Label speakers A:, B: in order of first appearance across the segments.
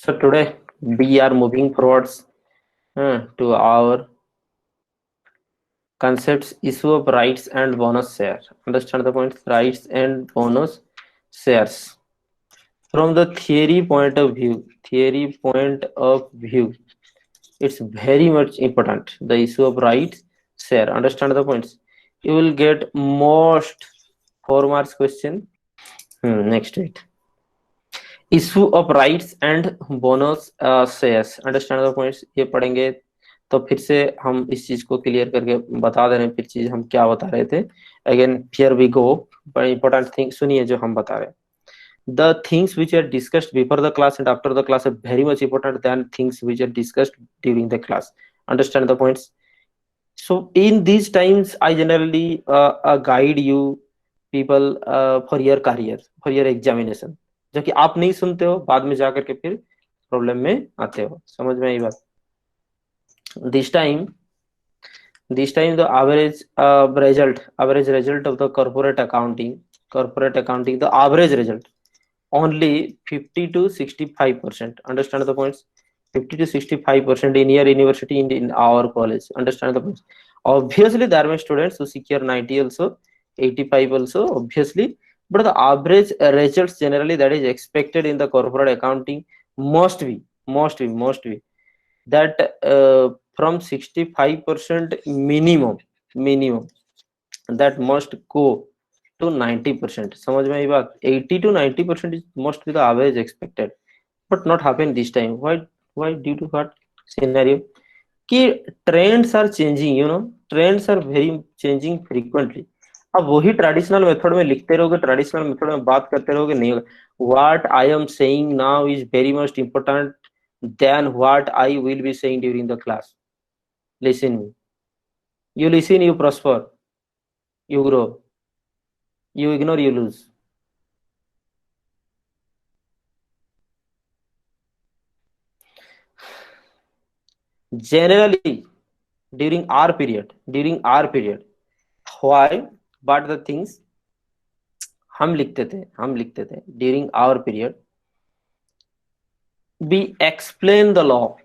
A: So today we are moving forwards to our concepts issue of rights and bonus share. Understand the points? Rights and bonus shares. From the theory point of view, it's very much important. The issue of rights share. Understand the points? You will get most 4 marks question. Next week. Issue of rights and bonus shares understand the points ये पढ़ेंगे तो फिर से हम इस चीज को clear करके बता दे रहे हैं फिर चीज हम क्या बता रहे थे अगेन हियर वी गो बड़ी इंपॉर्टेंट थिंग सुनिए जो हम बता रहे हैं the things which are discussed before the class and after the class are very much important than things which are discussed during the class. Understand the points? So in these times I generally guide you people for your career, for your examination, जो कि आप नहीं सुनते हो बाद में जाकर के फिर प्रॉब्लम में आते हो. समझ में आई बात? this time the average result of the corporate accounting, the average result only 50 to 65%. Understand the points? 50 to 65% in your university, in our college. Understand the points? Obviously there are students who secure 90 also, 85 also, obviously, but the average results generally that is expected in the corporate accounting must be that from 65% minimum that must go to 90%. समझ में आई बात? 80 to 90% is must be the average expected, but not happen this time. Why due to what scenario? कि trends are changing, trends are very changing frequently. अब वही traditional method में लिखते रहोगे, ट्रेडिशनल मेथड में बात करते रहोगे, नहीं होगा. What I am saying now is very much important than what I will be saying during the class. Listen me. You listen, you prosper, you grow. You ignore, you lose. Generally, during our period, why? But the things हम लिखते थे during our period. We explain the law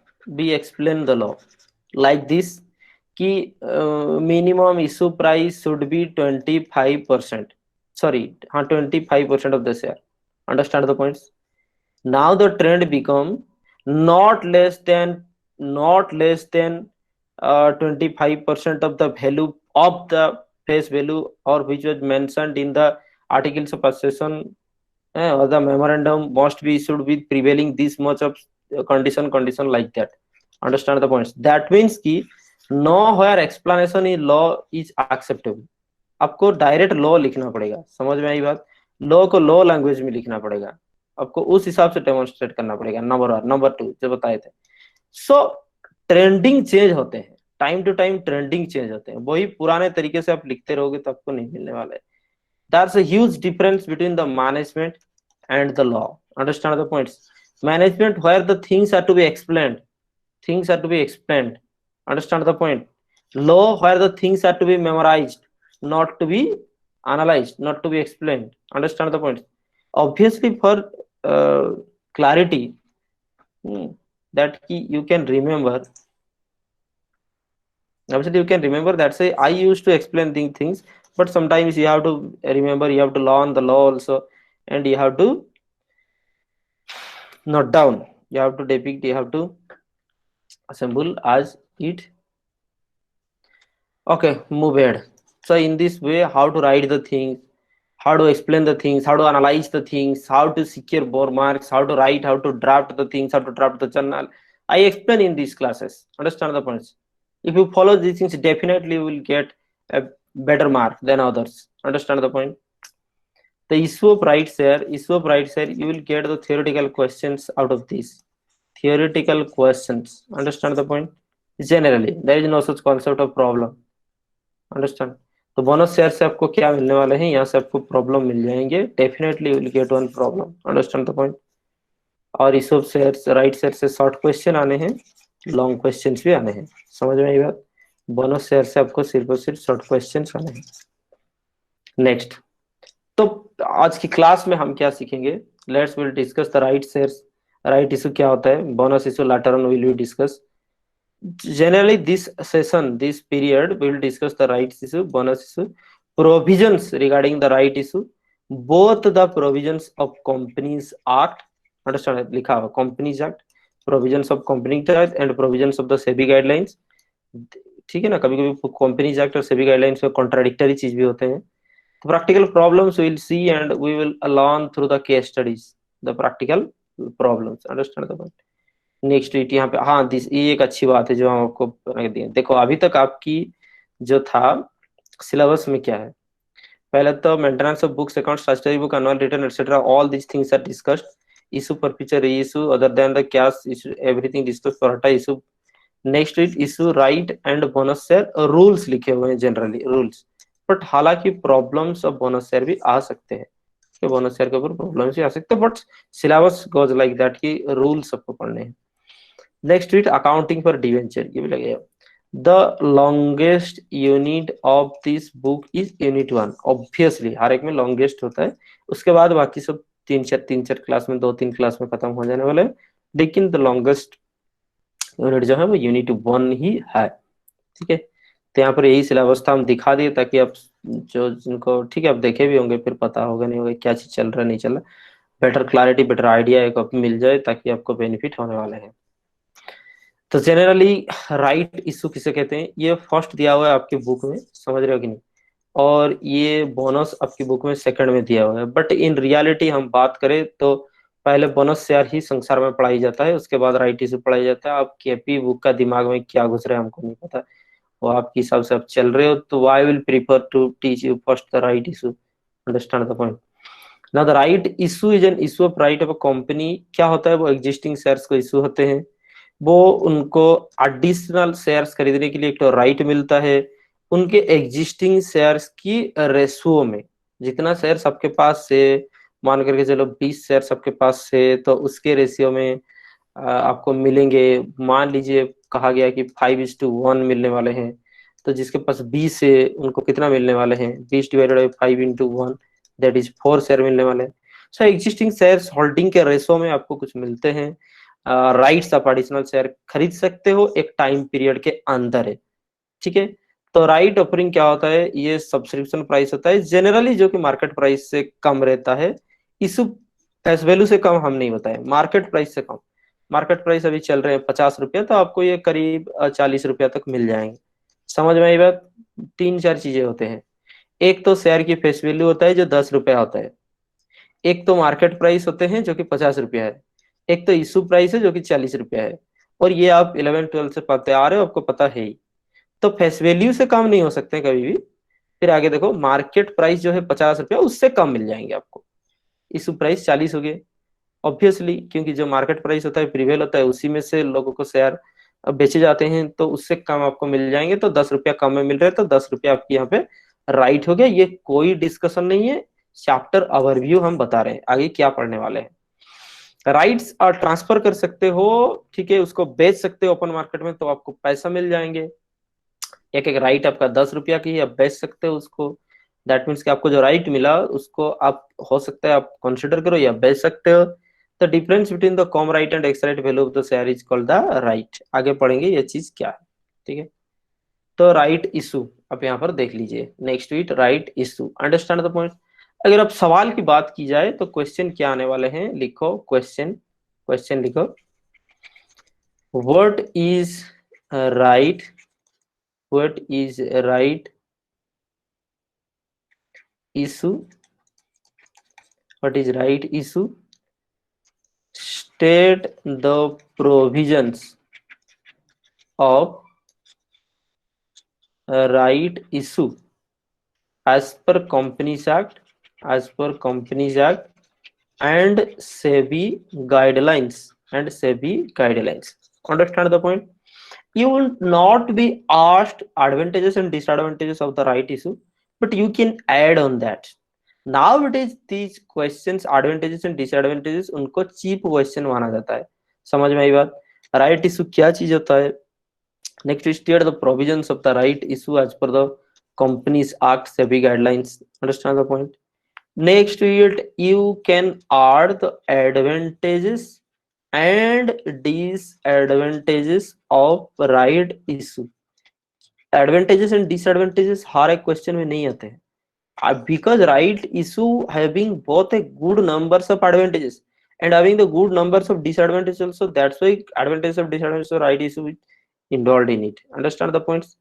A: like this कि minimum issue price should be 25%. Sorry, 25% of the share. Understand the points? Now the trend become not less than 25% of the value of the face value or which was mentioned in the articles of association or the memorandum must be issued with prevailing this much of condition like that. Understand the points? That means कि nowhere explanation in law is acceptable. आपको direct law लिखना पड़ेगा. समझ में आई बात? Law को law language में लिखना पड़ेगा, आपको उस हिसाब से डेमोन्स्ट्रेट करना पड़ेगा. नंबर 1. नंबर 2 जो बताए थे. सो ट्रेंडिंग चेंज होते हैं, time to time trending change होते हैं. वही पुराने तरीके से आप लिखते रहोगे तो आपको नहीं मिलने वाला है. That's a huge difference between the management and the law. Understand the points? Management where the things are to be explained. Understand the point? Law where the things are to be memorized, not to be analyzed, not to be explained. Understand the point? Obviously for clarity, that you can remember. Obviously you can remember that say I used to explain things, but sometimes you have to remember, you have to learn the law also, and you have to note down, you have to depict, you have to assemble as it. Okay, move ahead. So in this way, how to write the things, how to explain the things, how to analyze the things, how to secure more marks, how to write, how to draft the things, how to draft the journal, I explain in these classes. Understand the points? If you follow these things, definitely you will get a better mark than others. Understand the point? The issue of rights here, you will get the theoretical questions out of these. Theoretical questions. Understand the point? Generally, there is no such concept of problem. Understand? तो bonus share से आपको क्या मिलने वाले हैं? यहाँ से आपको प्रॉब्लम मिल जाएंगे. Definitely will get one problem. Understand the point? और इस सब शेयर्स, राइट शेयर से शॉर्ट क्वेश्चन आने हैं, लॉन्ग क्वेश्चंस भी आने हैं. समझ में आई बात? बोनस शेयर से आपको सिर्फ और सिर्फ शॉर्ट क्वेश्चंस आने हैं. नेक्स्ट, तो आज की क्लास में हम क्या सीखेंगे? Let's will discuss the right shares. Right issue क्या होता है, bonus issue later on will be discuss. Generally this period we will discuss the rights issue, bonus issue, provisions regarding the right issue, both the provisions of companies act, understand लिखा हुआ companies act, provisions of companies act and provisions of the SEBI guidelines. ठीक है ना, कभी कभी companies act और SEBI guidelines में contradictory चीज भी होते हैं. तो practical problems will see and we will learn through the case studies the practical problems, understand the point. Next week यहाँ पे, हाँ दिस ये एक अच्छी बात है जो हम आपको बना के दिए. देखो अभी तक आपकी जो था सिलेबस में क्या है, पहले तो maintenance of books account statutory book annual return etcetera all these things are discussed. Issue पर future issue other than the cash issue everything discuss for हटा issue. Next week issue right and bonus share rules लिखे हुए हैं, generally rules, but हालांकि problems of bonus share भी आ सकते हैं, बोनस शेयर के ऊपर प्रॉब्लम्स भी आ सकते हैं, but syllabus goes like that कि रूल्स सबको पढ़ने हैं. Next week accounting for debenture, ये भी लगेगा. The longest unit of this book is unit 1. Obviously हर एक में लॉन्गेस्ट होता है, उसके बाद बाकी सब तीन चार क्लास में, 2-3 क्लास में खत्म हो जाने वाले हैं, लेकिन द लॉन्गेस्ट यूनिट जो है वो यूनिट 1 ही है. ठीक है, तो यहाँ पर यही सिलेबस था, हम दिखा दिए ताकि आप जो जिनको, ठीक है आप देखे भी होंगे फिर पता होगा नहीं होगा क्या चीज चल रहा है नहीं चल रहा, बेटर क्लैरिटी बेटर आइडिया एक मिल जाए ताकि आपको बेनिफिट होने वाले हैं. तो जनरली राइट इशू किसे कहते हैं, ये फर्स्ट दिया हुआ है आपकी बुक में, समझ रहे हो कि नहीं, और ये बोनस आपकी बुक में सेकंड में दिया हुआ है. बट इन रियलिटी हम बात करें तो पहले बोनस शेयर ही संसार में पढ़ाई जाता है, उसके बाद राइट इशू पढ़ाई जाता है. आप केपी बुक का दिमाग में क्या घुस रहा है हमको नहीं पता, वो आपके हिसाब से आप चल रहे हो, तो I will prefer to teach you first the right issue, understand the point. Now the right issue is an issue of right of a company. क्या होता है, वो एग्जिस्टिंग शेयर्स को इशू होते हैं, वो उनको एडिशनल शेयर्स खरीदने के लिए एक तो राइट मिलता है, उनके एग्जिस्टिंग शेयर्स की रेशुओ में. जितना शेयर्स आपके पास से, मान करके चलो 20 शेयर्स आपके पास से, तो उसके रेशियो में आपको मिलेंगे. मान लीजिए कहा गया कि 5:1 मिलने वाले हैं, तो जिसके पास 20 है उनको कितना मिलने वाले हैं, 20 divided by 5:1, that is 4 share मिलने वाले हैं. सो एग्जिस्टिंग शेयर्स होल्डिंग के रेशो में आपको कुछ मिलते हैं. राइट्स आप एडिशनल शेयर खरीद सकते हो एक टाइम पीरियड के अंदर है. ठीक है, तो राइट ऑफरिंग क्या होता है, ये सब्सक्रिप्शन प्राइस होता है जनरली जो कि मार्केट प्राइस से कम रहता है. इशू फेस वैल्यू से कम हम नहीं बताए, मार्केट प्राइस से कम. मार्केट प्राइस अभी चल रहे हैं 50 रुपया, तो आपको ये करीब 40 रुपया तक मिल जाएंगे. समझ में आई बात. 3-4 चीजें होते हैं, एक तो शेयर की फेस वैल्यू होता है जो 10 रुपया होता है, एक तो मार्केट प्राइस होते हैं जो कि 50 रुपया है, एक तो इशू प्राइस है जो कि 40 रुपया है. और ये आप 11-12 से पढ़ते आ रहे हो, आपको पता है ही. तो फेस वैल्यू से कम नहीं हो सकते कभी भी. फिर आगे देखो, मार्केट प्राइस जो है 50 रुपया, उससे कम मिल जाएंगे आपको. इशू प्राइस 40 हो गए ऑब्वियसली, क्योंकि जो मार्केट प्राइस होता है प्रीवेल होता है, उसी में से लोगों को शेयर बेचे जाते हैं, तो उससे कम आपको मिल जाएंगे. तो 10 रुपया कम में मिल रहे हैं, तो 10 रुपया आपकी यहाँ पे राइट हो गया. ये कोई डिस्कशन नहीं है, चैप्टर ओवरव्यू हम बता रहे हैं, आगे क्या पढ़ने वाले हैं. राइट्स और ट्रांसफर कर सकते हो, ठीक है, उसको बेच सकते हो ओपन मार्केट में, तो आपको पैसा मिल जाएंगे. एक एक राइट आपका 10 रुपया की, आप बेच सकते हो उसको. दैट मीन्स कि आपको जो राइट मिला उसको आप, हो सकता है आप कंसिडर करो या बेच सकते हो. The difference between the cum right and x right value of the share is called the right. आगे पढ़ेंगे ये चीज क्या है. ठीक है, तो राइट इशू आप यहाँ पर देख लीजिए. Next wheat right issue, understand the point. अगर अब सवाल की बात की जाए तो क्वेश्चन क्या आने वाले हैं, लिखो क्वेश्चन. क्वेश्चन लिखो, what is right, what is right issue, what is right issue, state the provisions of right issue as per companies act, as per companies act and SEBI guidelines, and SEBI guidelines. Understand the point. You will not be asked advantages and disadvantages of the right issue, but you can add on that. Nowadays these questions advantages and disadvantages उनको cheap question माना जाता है. समझ में आई बात. Right issue क्या चीज होता है. Next, state the provisions of the right issue as per the companies act SEBI guidelines. Understand the point. Next to it, you can add the advantages and disadvantages of right issue. Advantages and disadvantages हर एक question में नहीं आते हैं, because right issue having both a good numbers of advantages and having the good numbers of disadvantages also, that's why advantages of disadvantages of right issue is involved in it. Understand the points?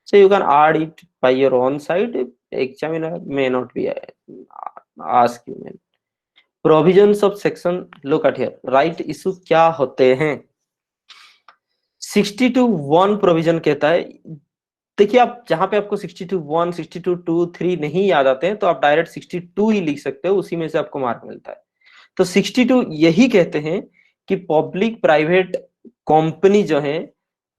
A: So you can add it by your own side. Examiner may not be ask you. Provisions of section, look at here, right issue क्या होते हैं? 62(1) provision कहता है, देखिए आप जहां पे आपको 62(1), 62(2), 3 नहीं याद आते हैं तो आप डायरेक्ट 62 ही लिख सकते हो, उसी में से आपको मार्क मिलता है। तो 62 यही कहते हैं कि पब्लिक प्राइवेट कंपनी जो है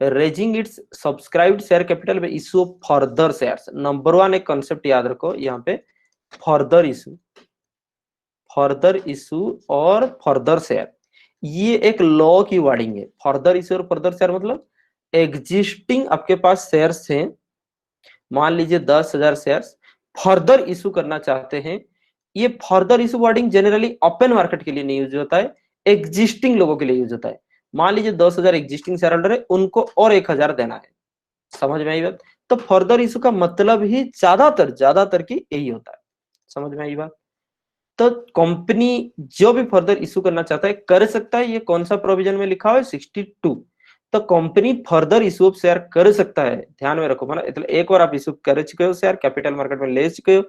A: raising it's subscribed share capital में इशू फर्दर शेयर्स। नंबर 1 एक कॉन्सेप्ट याद रखो यहाँ पे, फर्दर इशू और फर्दर शेयर, ये एक लॉ की वर्डिंग है। फर्दर इशू और फर्दर शेयर मतलब एग्जिस्टिंग आपके पास शेयर्स हैं, मान लीजिए 10,000 शेयर्स, फर्दर इशू करना चाहते हैं। ये further issue wording generally open market के लिए नहीं यूज होता है, एग्जिस्टिंग लोगों के लिए यूज होता है। मान लीजिए 10,000 एग्जिस्टिंग शेयर होल्डर है, उनको और 1,000 देना है। समझ में आई बात? तो फर्दर इशू का मतलब ही ज्यादातर की यही होता है। समझ में आई बात? तो कंपनी जो भी फर्दर इशू करना चाहता है कर सकता है। ये कौन सा प्रोविजन में लिखा हुआ है? 62। तो company further issue of share कर सकता है, ध्यान में रखो। मतलब एक बार आप इशू कर चुके हो शेयर, कैपिटल मार्केट में ले चुके हो,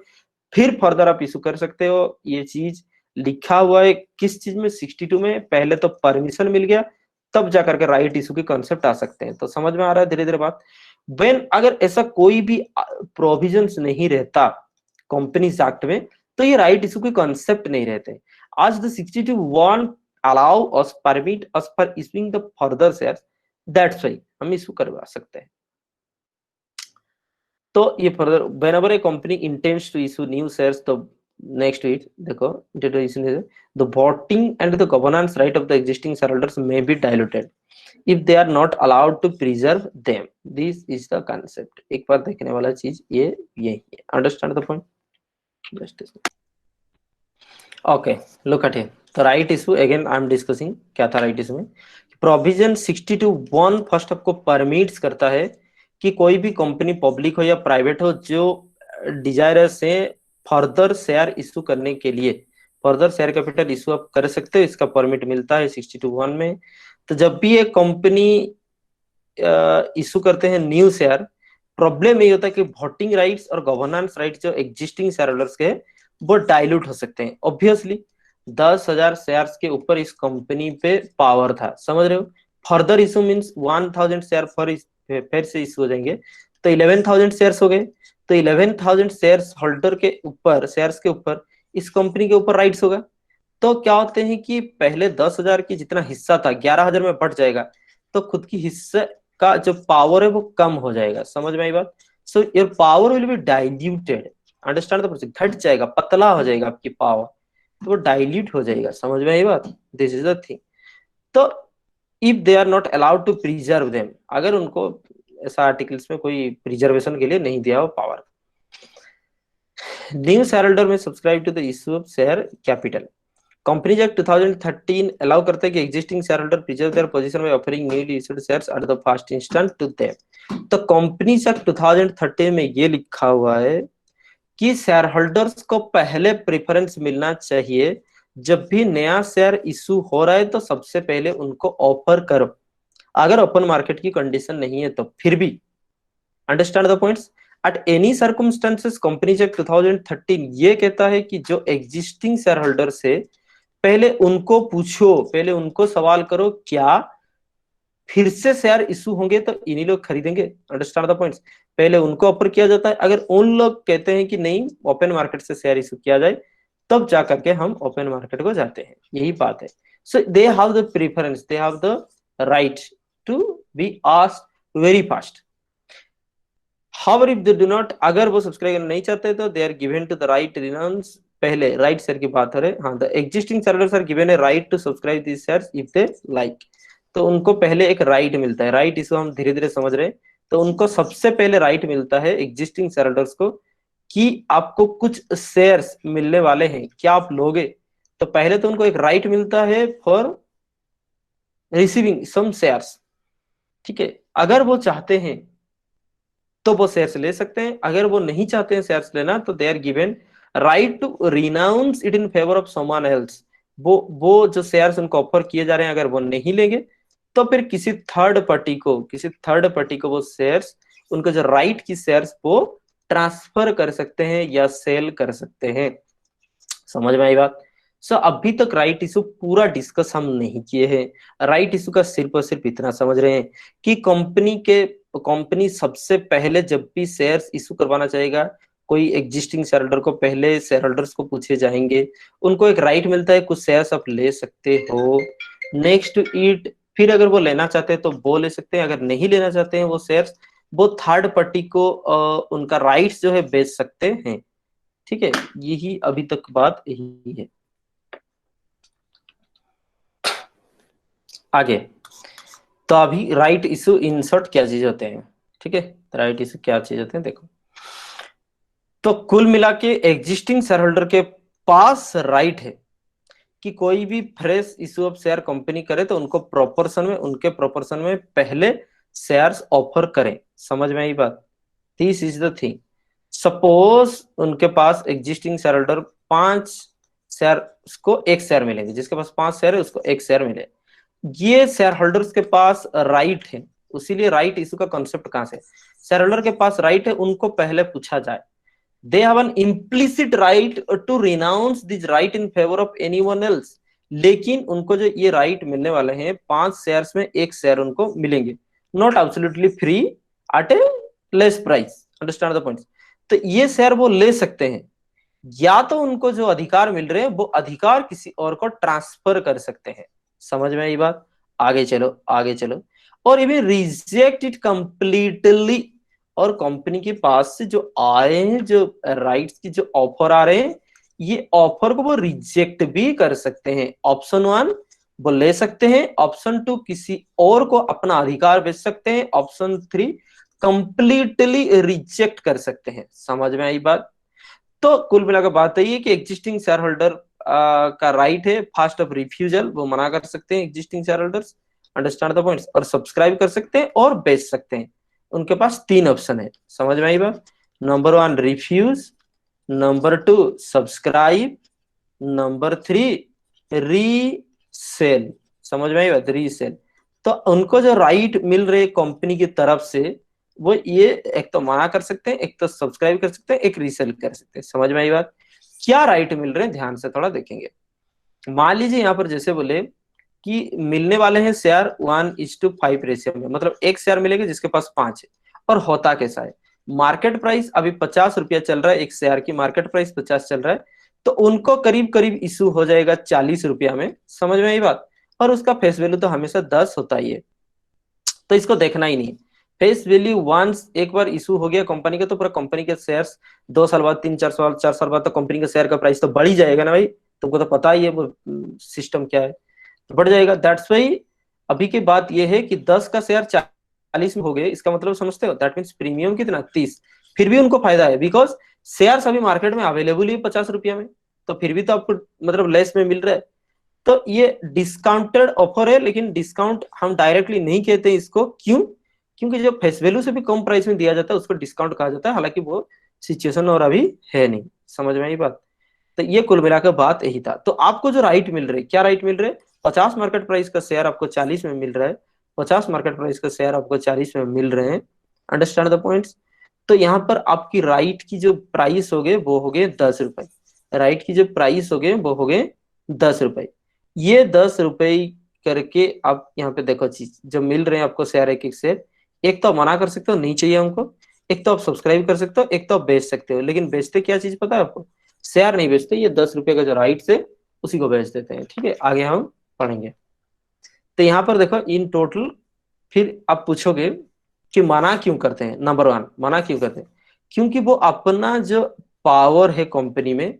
A: फिर फर्दर आप इशू कर सकते हो। ये चीज लिखा हुआ है किस चीज में? 62 में। पहले तो परमिशन मिल गया, तब जाकर के राइट इशू के कॉन्सेप्ट आ सकते हैं। तो समझ में आ रहा है धीरे धीरे बात? वेन अगर ऐसा कोई भी प्रोविजंस नहीं रहता कंपनीज एक्ट में, तो ये राइट इशू के कॉन्सेप्ट नहीं रहते। आज the 62(1) allow us, permit us for issuing the further shares, that's why हम इशू करवा सकते हैं। तो ये further whenever a company intends to issue new shares, तो नेक्स्ट इट देखो, the voting and the governance right of the existing shareholders may be diluted if they are not allowed to preserve them. This is the concept. एक बार देखने वाला चीज ये यही है। Understand the point? Just okay, look at here. The right issue again I am discussing, क्या था right issue में? प्रोविजन 62(1) फर्स्ट आपको परमिट्स करता है कि कोई भी कंपनी पब्लिक हो या प्राइवेट हो जो डिजायरस है फर्दर शेयर इशू करने के लिए, फर्दर शेयर कैपिटल इशू आप कर सकते हो, इसका परमिट मिलता है 62(1) में। तो जब भी एक कंपनी इशू करते हैं न्यू शेयर, प्रॉब्लम ये होता है कि वोटिंग राइट्स और गवर्नेंस राइट्स जो एग्जिस्टिंग शेयर होल्डर्स के वो डाइल्यूट हो सकते हैं। ऑब्वियसली 10,000 शेयर्स के ऊपर इस कंपनी पे पावर था, समझ रहे हो? फर्दर इशू मींस 1,000 शेयर फिर से इशू हो जाएंगे, तो 11,000 शेयर्स हो गए। तो 11,000 शेयर्स होल्डर के ऊपर, शेयर्स के ऊपर इस कंपनी के ऊपर राइट्स होगा। तो क्या होते हैं कि पहले 10,000 की जितना हिस्सा था 11,000 में बढ़ जाएगा, तो खुद की हिस्से का जो पावर है वो कम हो जाएगा। समझ में आई बात? So your power will be diluted. Understand the process? घट जाएगा, पतला हो जाएगा आपकी पावर, तो वो डाइल्यूट हो जाएगा। समझ में आई बात? This is the thing. तो if they are not allowed to preserve them, अगर उनको ऐसा आर्टिकल्स में कोई प्रिजर्वेशन के लिए नहीं दिया हो पावर। न्यू शेयर होल्डर में subscribe to the issue of share capital. Companies act 2013 allow करता है कि existing share holder preserve their position by offering newly issued shares at the first instant to them. तो companies act 2013 में ये लिखा हुआ है कि शेयर होल्डर्स को पहले प्रेफरेंस मिलना चाहिए। जब भी नया शेयर इशू हो रहा है तो सबसे पहले उनको ऑफर करो, अगर ओपन मार्केट की कंडीशन नहीं है तो फिर भी। Understand the points? At any circumstances companies act 2013 ये कहता है कि जो एग्जिस्टिंग शेयर होल्डर्स है पहले उनको पूछो, पहले उनको सवाल करो क्या फिर से शेयर इशू होंगे तो इन्हीं लोग खरीदेंगे। Understand the points? पहले उनको ऑफर किया जाता है, अगर उन लोग कहते हैं कि नहीं ओपन मार्केट से शेयर इशू किया जाए, तब जाकर के हम ओपन मार्केट को जाते हैं। यही बात है। So they have the preference, they have the right to be asked very fast. However, if they do not, अगर वो सब्सक्राइब करना नहीं चाहते तो they are given to the right to renounce। पहले राइट शेयर की बात हो रहे, हाँ, the existing shareholders are given a right to subscribe this shares if they like. तो उनको पहले एक राइट मिलता है, राइट इसको हम धीरे धीरे समझ रहे हैं। तो उनको सबसे पहले राइट मिलता है एग्जिस्टिंग शेयरहोल्डर्स को कि आपको कुछ शेयर्स मिलने वाले हैं, क्या आप लोगे? तो पहले तो उनको एक राइट मिलता है फॉर रिसीविंग सम शेयर्स, ठीक है। अगर वो चाहते हैं तो वो शेयर्स ले सकते हैं, अगर वो नहीं चाहते हैं शेयर्स लेना तो they are given right to renounce it in favour of someone else. वो जो शेयर्स उनको ऑफर किए जा रहे हैं अगर वो नहीं लेंगे तो फिर किसी थर्ड पार्टी को वो शेयर्स, उनको जो राइट की शेयर्स वो ट्रांसफर कर सकते हैं या सेल कर सकते हैं। समझ में आई बात? सो अभी तक राइट इशू पूरा डिस्कस हम नहीं किए हैं। राइट इशू का सिर्फ और सिर्फ इतना समझ रहे हैं कि कंपनी सबसे पहले जब भी शेयर्स इशू करवाना चाहेगा, कोई एग्जिस्टिंग शेयर होल्डर को पहले शेयर होल्डर्स को पूछे जाएंगे, उनको एक राइट मिलता है कुछ शेयर्स आप ले सकते हो, नेक्स्ट टू इट फिर अगर वो लेना चाहते हैं तो वो ले सकते हैं, अगर नहीं लेना चाहते हैं वो शेयर्स, वो थर्ड पार्टी को उनका राइट्स जो है बेच सकते हैं। ठीक है, यही अभी तक बात यही है। आगे तो अभी राइट इशू इंसर्ट क्या चीज होते हैं, ठीक है, राइट इशू क्या चीज होते हैं देखो। तो कुल मिला के एग्जिस्टिंग शेयर होल्डर के पास राइट है कि कोई भी fresh issue of share company करे तो उनके प्रोपोर्शन में पहले शेयर्स ऑफर करें। समझ में आई बात? This is the thing. Suppose उनके पास एग्जिस्टिंग शेयर होल्डर 5 शेयर, उसको एक शेयर मिलेंगे, जिसके पास 5 शेयर है उसको एक शेयर मिले। ये शेयर होल्डर्स के पास राइट है, उसीलिए राइट इशू का कॉन्सेप्ट कहां से, शेयर होल्डर के पास राइट है, उनको पहले पूछा जाए। They have an implicit right to renounce this right in favour of anyone else. लेकिन उनको जो ये राइट मिलने वाले हैं 5 शेयर्स में एक शेयर उनको मिलेंगे, not absolutely free, at a less price. Understand the point? तो ये शेयर वो ले सकते हैं, या तो उनको जो अधिकार मिल रहे हैं वो अधिकार किसी और को ट्रांसफर कर सकते हैं। समझ में आई बात? आगे चलो आगे चलो। और ये रिजेक्ट इट कंप्लीटली, और कंपनी के पास से जो आ रहे हैं, जो राइट्स की जो ऑफर आ रहे हैं, ये ऑफर को वो रिजेक्ट भी कर सकते हैं। ऑप्शन 1 वो ले सकते हैं, ऑप्शन 2 किसी और को अपना अधिकार बेच सकते हैं, ऑप्शन 3 कंप्लीटली रिजेक्ट कर सकते हैं। समझ में आई बात? तो कुल मिलाकर बात यही है कि एग्जिस्टिंग शेयर होल्डर का राइट है फास्ट ऑफ रिफ्यूजल, वो मना कर सकते हैं existing share holders. Understand the points? और सब्सक्राइब कर सकते हैं और बेच सकते हैं। उनके पास 3 ऑप्शन है। समझ में आई बात? Number 1 refuse, number 2 subscribe, number 3 resale. समझ में आई बात? रीसेल। तो उनको जो राइट मिल रहे कंपनी की तरफ से, वो ये एक तो मना कर सकते हैं, एक तो सब्सक्राइब कर सकते हैं, एक रीसेल कर सकते हैं। समझ में आई बात? क्या राइट मिल रहे हैं ध्यान से थोड़ा देखेंगे। मान लीजिए यहाँ पर जैसे बोले कि मिलने वाले हैं शेयर 1:5 रेशियो में, मतलब एक शेयर मिलेगा जिसके पास 5 है। और होता कैसा है, मार्केट प्राइस अभी 50 रुपया चल रहा है, एक शेयर की मार्केट प्राइस 50 चल रहा है, तो उनको करीब करीब इशू हो जाएगा 40 रुपया में। समझ में आई बात? और उसका फेस वैल्यू तो हमेशा 10 होता ही है, तो इसको देखना ही नहीं। फेस वैल्यू वंस एक बार इशू हो गया कंपनी का, तो पूरा कंपनी के शेयर्स 2 साल बाद, 3 4 साल 4 साल बाद तो कंपनी के शेयर का प्राइस तो बढ़ ही जाएगा ना भाई। तुमको तो पता ही है वो सिस्टम क्या है, तो बढ़ जाएगा। दैट्स वाई अभी की बात ये है कि 10 का शेयर 40 में हो गए, इसका मतलब समझते हो, दैट मीन्स प्रीमियम कितना 30। फिर भी उनको फायदा है, बिकॉज शेयर्स अभी मार्केट में अवेलेबल ही 50 रुपया में, तो फिर भी तो आपको मतलब लेस में मिल रहा है। तो ये डिस्काउंटेड ऑफर है, लेकिन डिस्काउंट हम डायरेक्टली नहीं कहते इसको। क्यों? क्योंकि जो फेस वैल्यू से भी कम प्राइस में दिया जाता है उसको डिस्काउंट कहा जाता है, हालांकि वो सिचुएशन और अभी है नहीं। समझ में आई बात? तो ये कुल मिलाकर बात यही था। तो आपको जो राइट मिल रहे, क्या राइट मिल रहे, 50 मार्केट प्राइस का शेयर आपको 40 में मिल रहा है, 50 मार्केट प्राइस का शेयर आपको 40 में मिल रहे हैं। Understand the points? तो यहाँ पर आपकी राइट की जो प्राइस हो गए वो हो गए 10 रुपए, राइट की जो प्राइस हो गए वो हो गए 10 रुपए। ये 10 रुपए करके आप यहाँ पे देखो चीज जो मिल रहे हैं आपको शेयर, एक एक शेयर, एक तो आप मना कर सकते हो नहीं चाहिए हमको, एक तो आप सब्सक्राइब कर सकते हो, एक तो आप बेच सकते हो। लेकिन बेचते क्या चीज पता है आपको? शेयर नहीं बेचते, ये 10 रुपए का जो राइट से उसी को बेच देते हैं। ठीक है, आगे हम पढ़ेंगे। तो यहाँ पर देखो इन टोटल, फिर आप पूछोगे कि मना क्यों करते हैं। नंबर 1 मना क्यों करते हैं, क्योंकि वो अपना जो पावर है कंपनी में,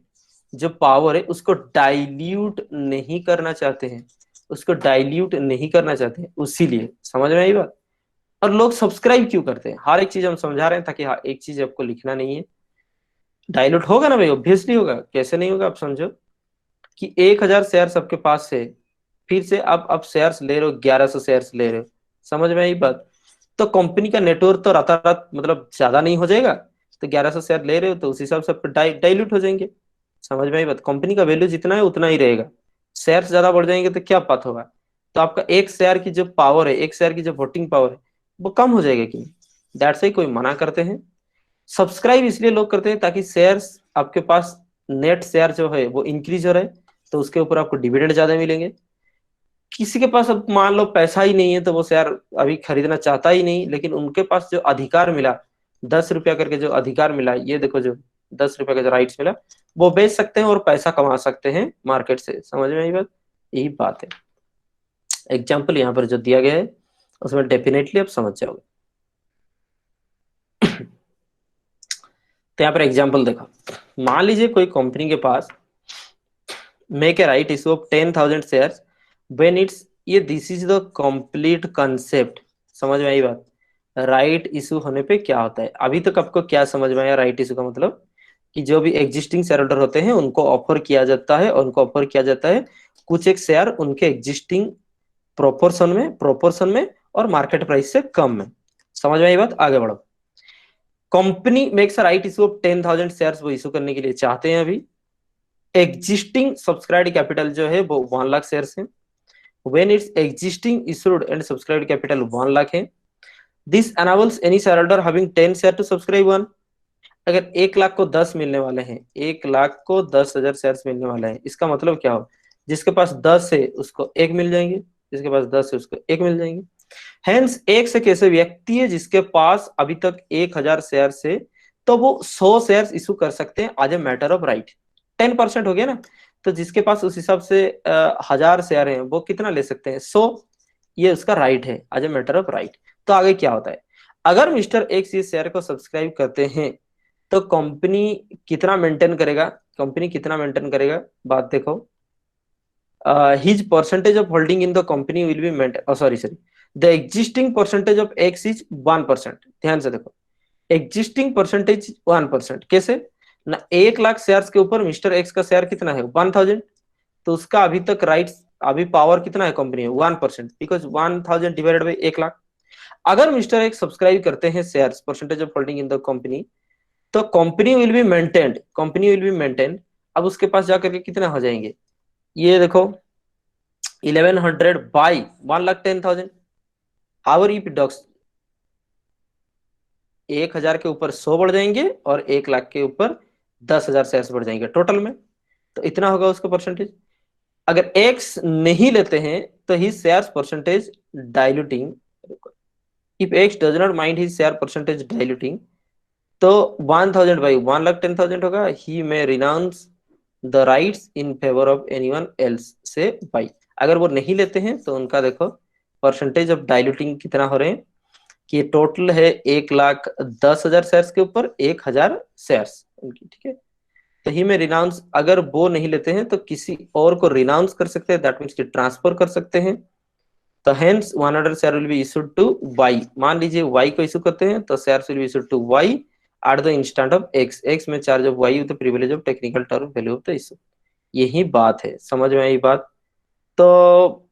A: जो पावर है उसको डाइल्यूट नहीं करना चाहते हैं, उसको डाइल्यूट नहीं करना चाहते हैं, उसीलिए। समझ में आई बात? और लोग सब्सक्राइब क्यों करते हैं, हर एक चीज हम समझा रहे हैं ताकि हाँ एक चीज आपको लिखना नहीं है। डाइल्यूट होगा ना भाई, ऑब्वियसली होगा, कैसे नहीं होगा। आप समझो कि 1000 शेयर सबके पास है, फिर से आप शेयर्स ले रहे हो, 1100 शेयर्स ले रहे हो, समझ में आई बात? तो कंपनी का नेटवर्क तो रातारात मतलब ज्यादा नहीं हो जाएगा, तो 1100 शेयर ले रहे हो तो उस हिसाब से डाइल्यूट हो जाएंगे, समझ में आई बात? कंपनी का वैल्यू जितना है उतना ही रहेगा, शेयर ज्यादा बढ़ जाएंगे तो क्या बात होगा, तो आपका एक शेयर की जो पावर है, एक शेयर की जो वोटिंग पावर है वो कम हो जाएगा कि दैट्स वाई कोई मना करते हैं। सब्सक्राइब इसलिए लोग करते हैं ताकि शेयर्स आपके पास, नेट शेयर जो है वो इंक्रीज हो रहा है, तो उसके ऊपर आपको डिविडेंड ज्यादा मिलेंगे। किसी के पास अब मान लो पैसा ही नहीं है तो वो शेयर अभी खरीदना चाहता ही नहीं, लेकिन उनके पास जो अधिकार मिला, 10 रुपया करके जो अधिकार मिला, ये देखो जो 10 रुपया का जो राइट्स मिला, वो बेच सकते हैं और पैसा कमा सकते हैं मार्केट से, समझ में आई बात? यही बात है। एग्जाम्पल यहाँ पर जो दिया गया है उसमें डेफिनेटली आप समझ जाओगे। तो यहाँ पर एग्जाम्पल देखो, मान लीजिए कोई कंपनी के पास make a right issue of 10,000 shares when it's, ये this is the complete concept, समझ में आई बात? राइट इशू होने पे क्या होता है, अभी तक आपको क्या समझ में आया? राइट इशू का मतलब कि जो भी एग्जिस्टिंग शेयर होल्डर होते हैं उनको ऑफर किया जाता है, और उनको ऑफर किया जाता है कुछ एक शेयर उनके एग्जिस्टिंग प्रोपोर्शन में और मार्केट प्राइस से कम में, समझ में आई बात? आगे बढ़ो। Company makes a right issue of 10,000 shares, वो इशू करने के लिए चाहते हैं अभी। एग्जिस्टिंग सब्सक्राइब्ड कैपिटल जो है वो 1 लाख शेयर्स है। When its existing issued and subscribed capital 1 lakh है, this enables any share holder having 10 share to subscribe 1। अगर 1 लाख को 10 मिलने वाले हैं, 1 लाख को 10,000 शेयर्स मिलने वाले हैं, इसका मतलब क्या हो, जिसके पास 10 है उसको 1 मिल जाएंगे, जिसके पास 10 है उसको 1 मिल जाएंगे। हेंस एक से कैसे व्यक्ति है जिसके पास अभी तक 1,000 शेयर से, तो वो 100 शेयर इशू कर सकते हैं आज ए मैटर ऑफ राइट। 10% हो गया ना, तो जिसके पास उस हिसाब से 1,000 शेयर है वो कितना ले सकते हैं? 100। ये उसका राइट है as a matter of right. तो आगे क्या होता है, अगर मिस्टर एक्स इस शेयर को सब्सक्राइब करते हैं तो कंपनी कितना मेंटेन करेगा, कंपनी कितना मेंटेन करेगा, बात देखो। His percentage of holding in the company will be maintain, sorry, the existing percentage of x is 1%। ध्यान से देखो, एग्जिस्टिंग परसेंटेज 1%, कैसे ना, 1 लाख शेयर के ऊपर मिस्टर एक्स का शेयर कितना है? 1,000, तो उसका अभी तक राइट्स, अभी पावर कितना है कंपनी में? 1%, बिकॉज 1,000 डिवाइडेड बाई 1 लाख। अगर मिस्टर एक्स सब्सक्राइब करते हैं shares, percentage of holding in the company, तो company will be maintained, company will be maintained. अब उसके पास जाकर के कितना हो जाएंगे, ये देखो 1100 बाई 1,10,000। हावर ई डॉक्स 1,000 के ऊपर 100 बढ़ जाएंगे और 1 लाख के ऊपर 10,000 शेयर बढ़ जाएंगे टोटल में, तो इतना होगा उसका परसेंटेज। अगर एक्स नहीं लेते हैं तो he share percentage diluting, if X does not mind he share percentage diluting, तो 1,000 बाई 1,10,000 होगा, he may renounce the rights in favour of anyone else say by. अगर वो नहीं लेते हैं तो उनका देखो परसेंटेज ऑफ डाइल्यूटिंग कितना हो रहे हैं, कि टोटल है 1,10,000 शेयर्स के ऊपर 1,000 शेयर्स उनकी, ठीक है। तो ही में रिनाउंस, अगर वो नहीं लेते हैं तो किसी और को रिनाउंस कर सकते हैं, दैट मीन्स कि ट्रांसफर कर सकते हैं। तो hence 100 share will be issued to Y, मान लीजिए वाई को इशू करते हैं तो share will be issued to Y at the instant of X, X में charge of Y with privilege of technical term value of the issue. यही बात है, समझ में आई बात? तो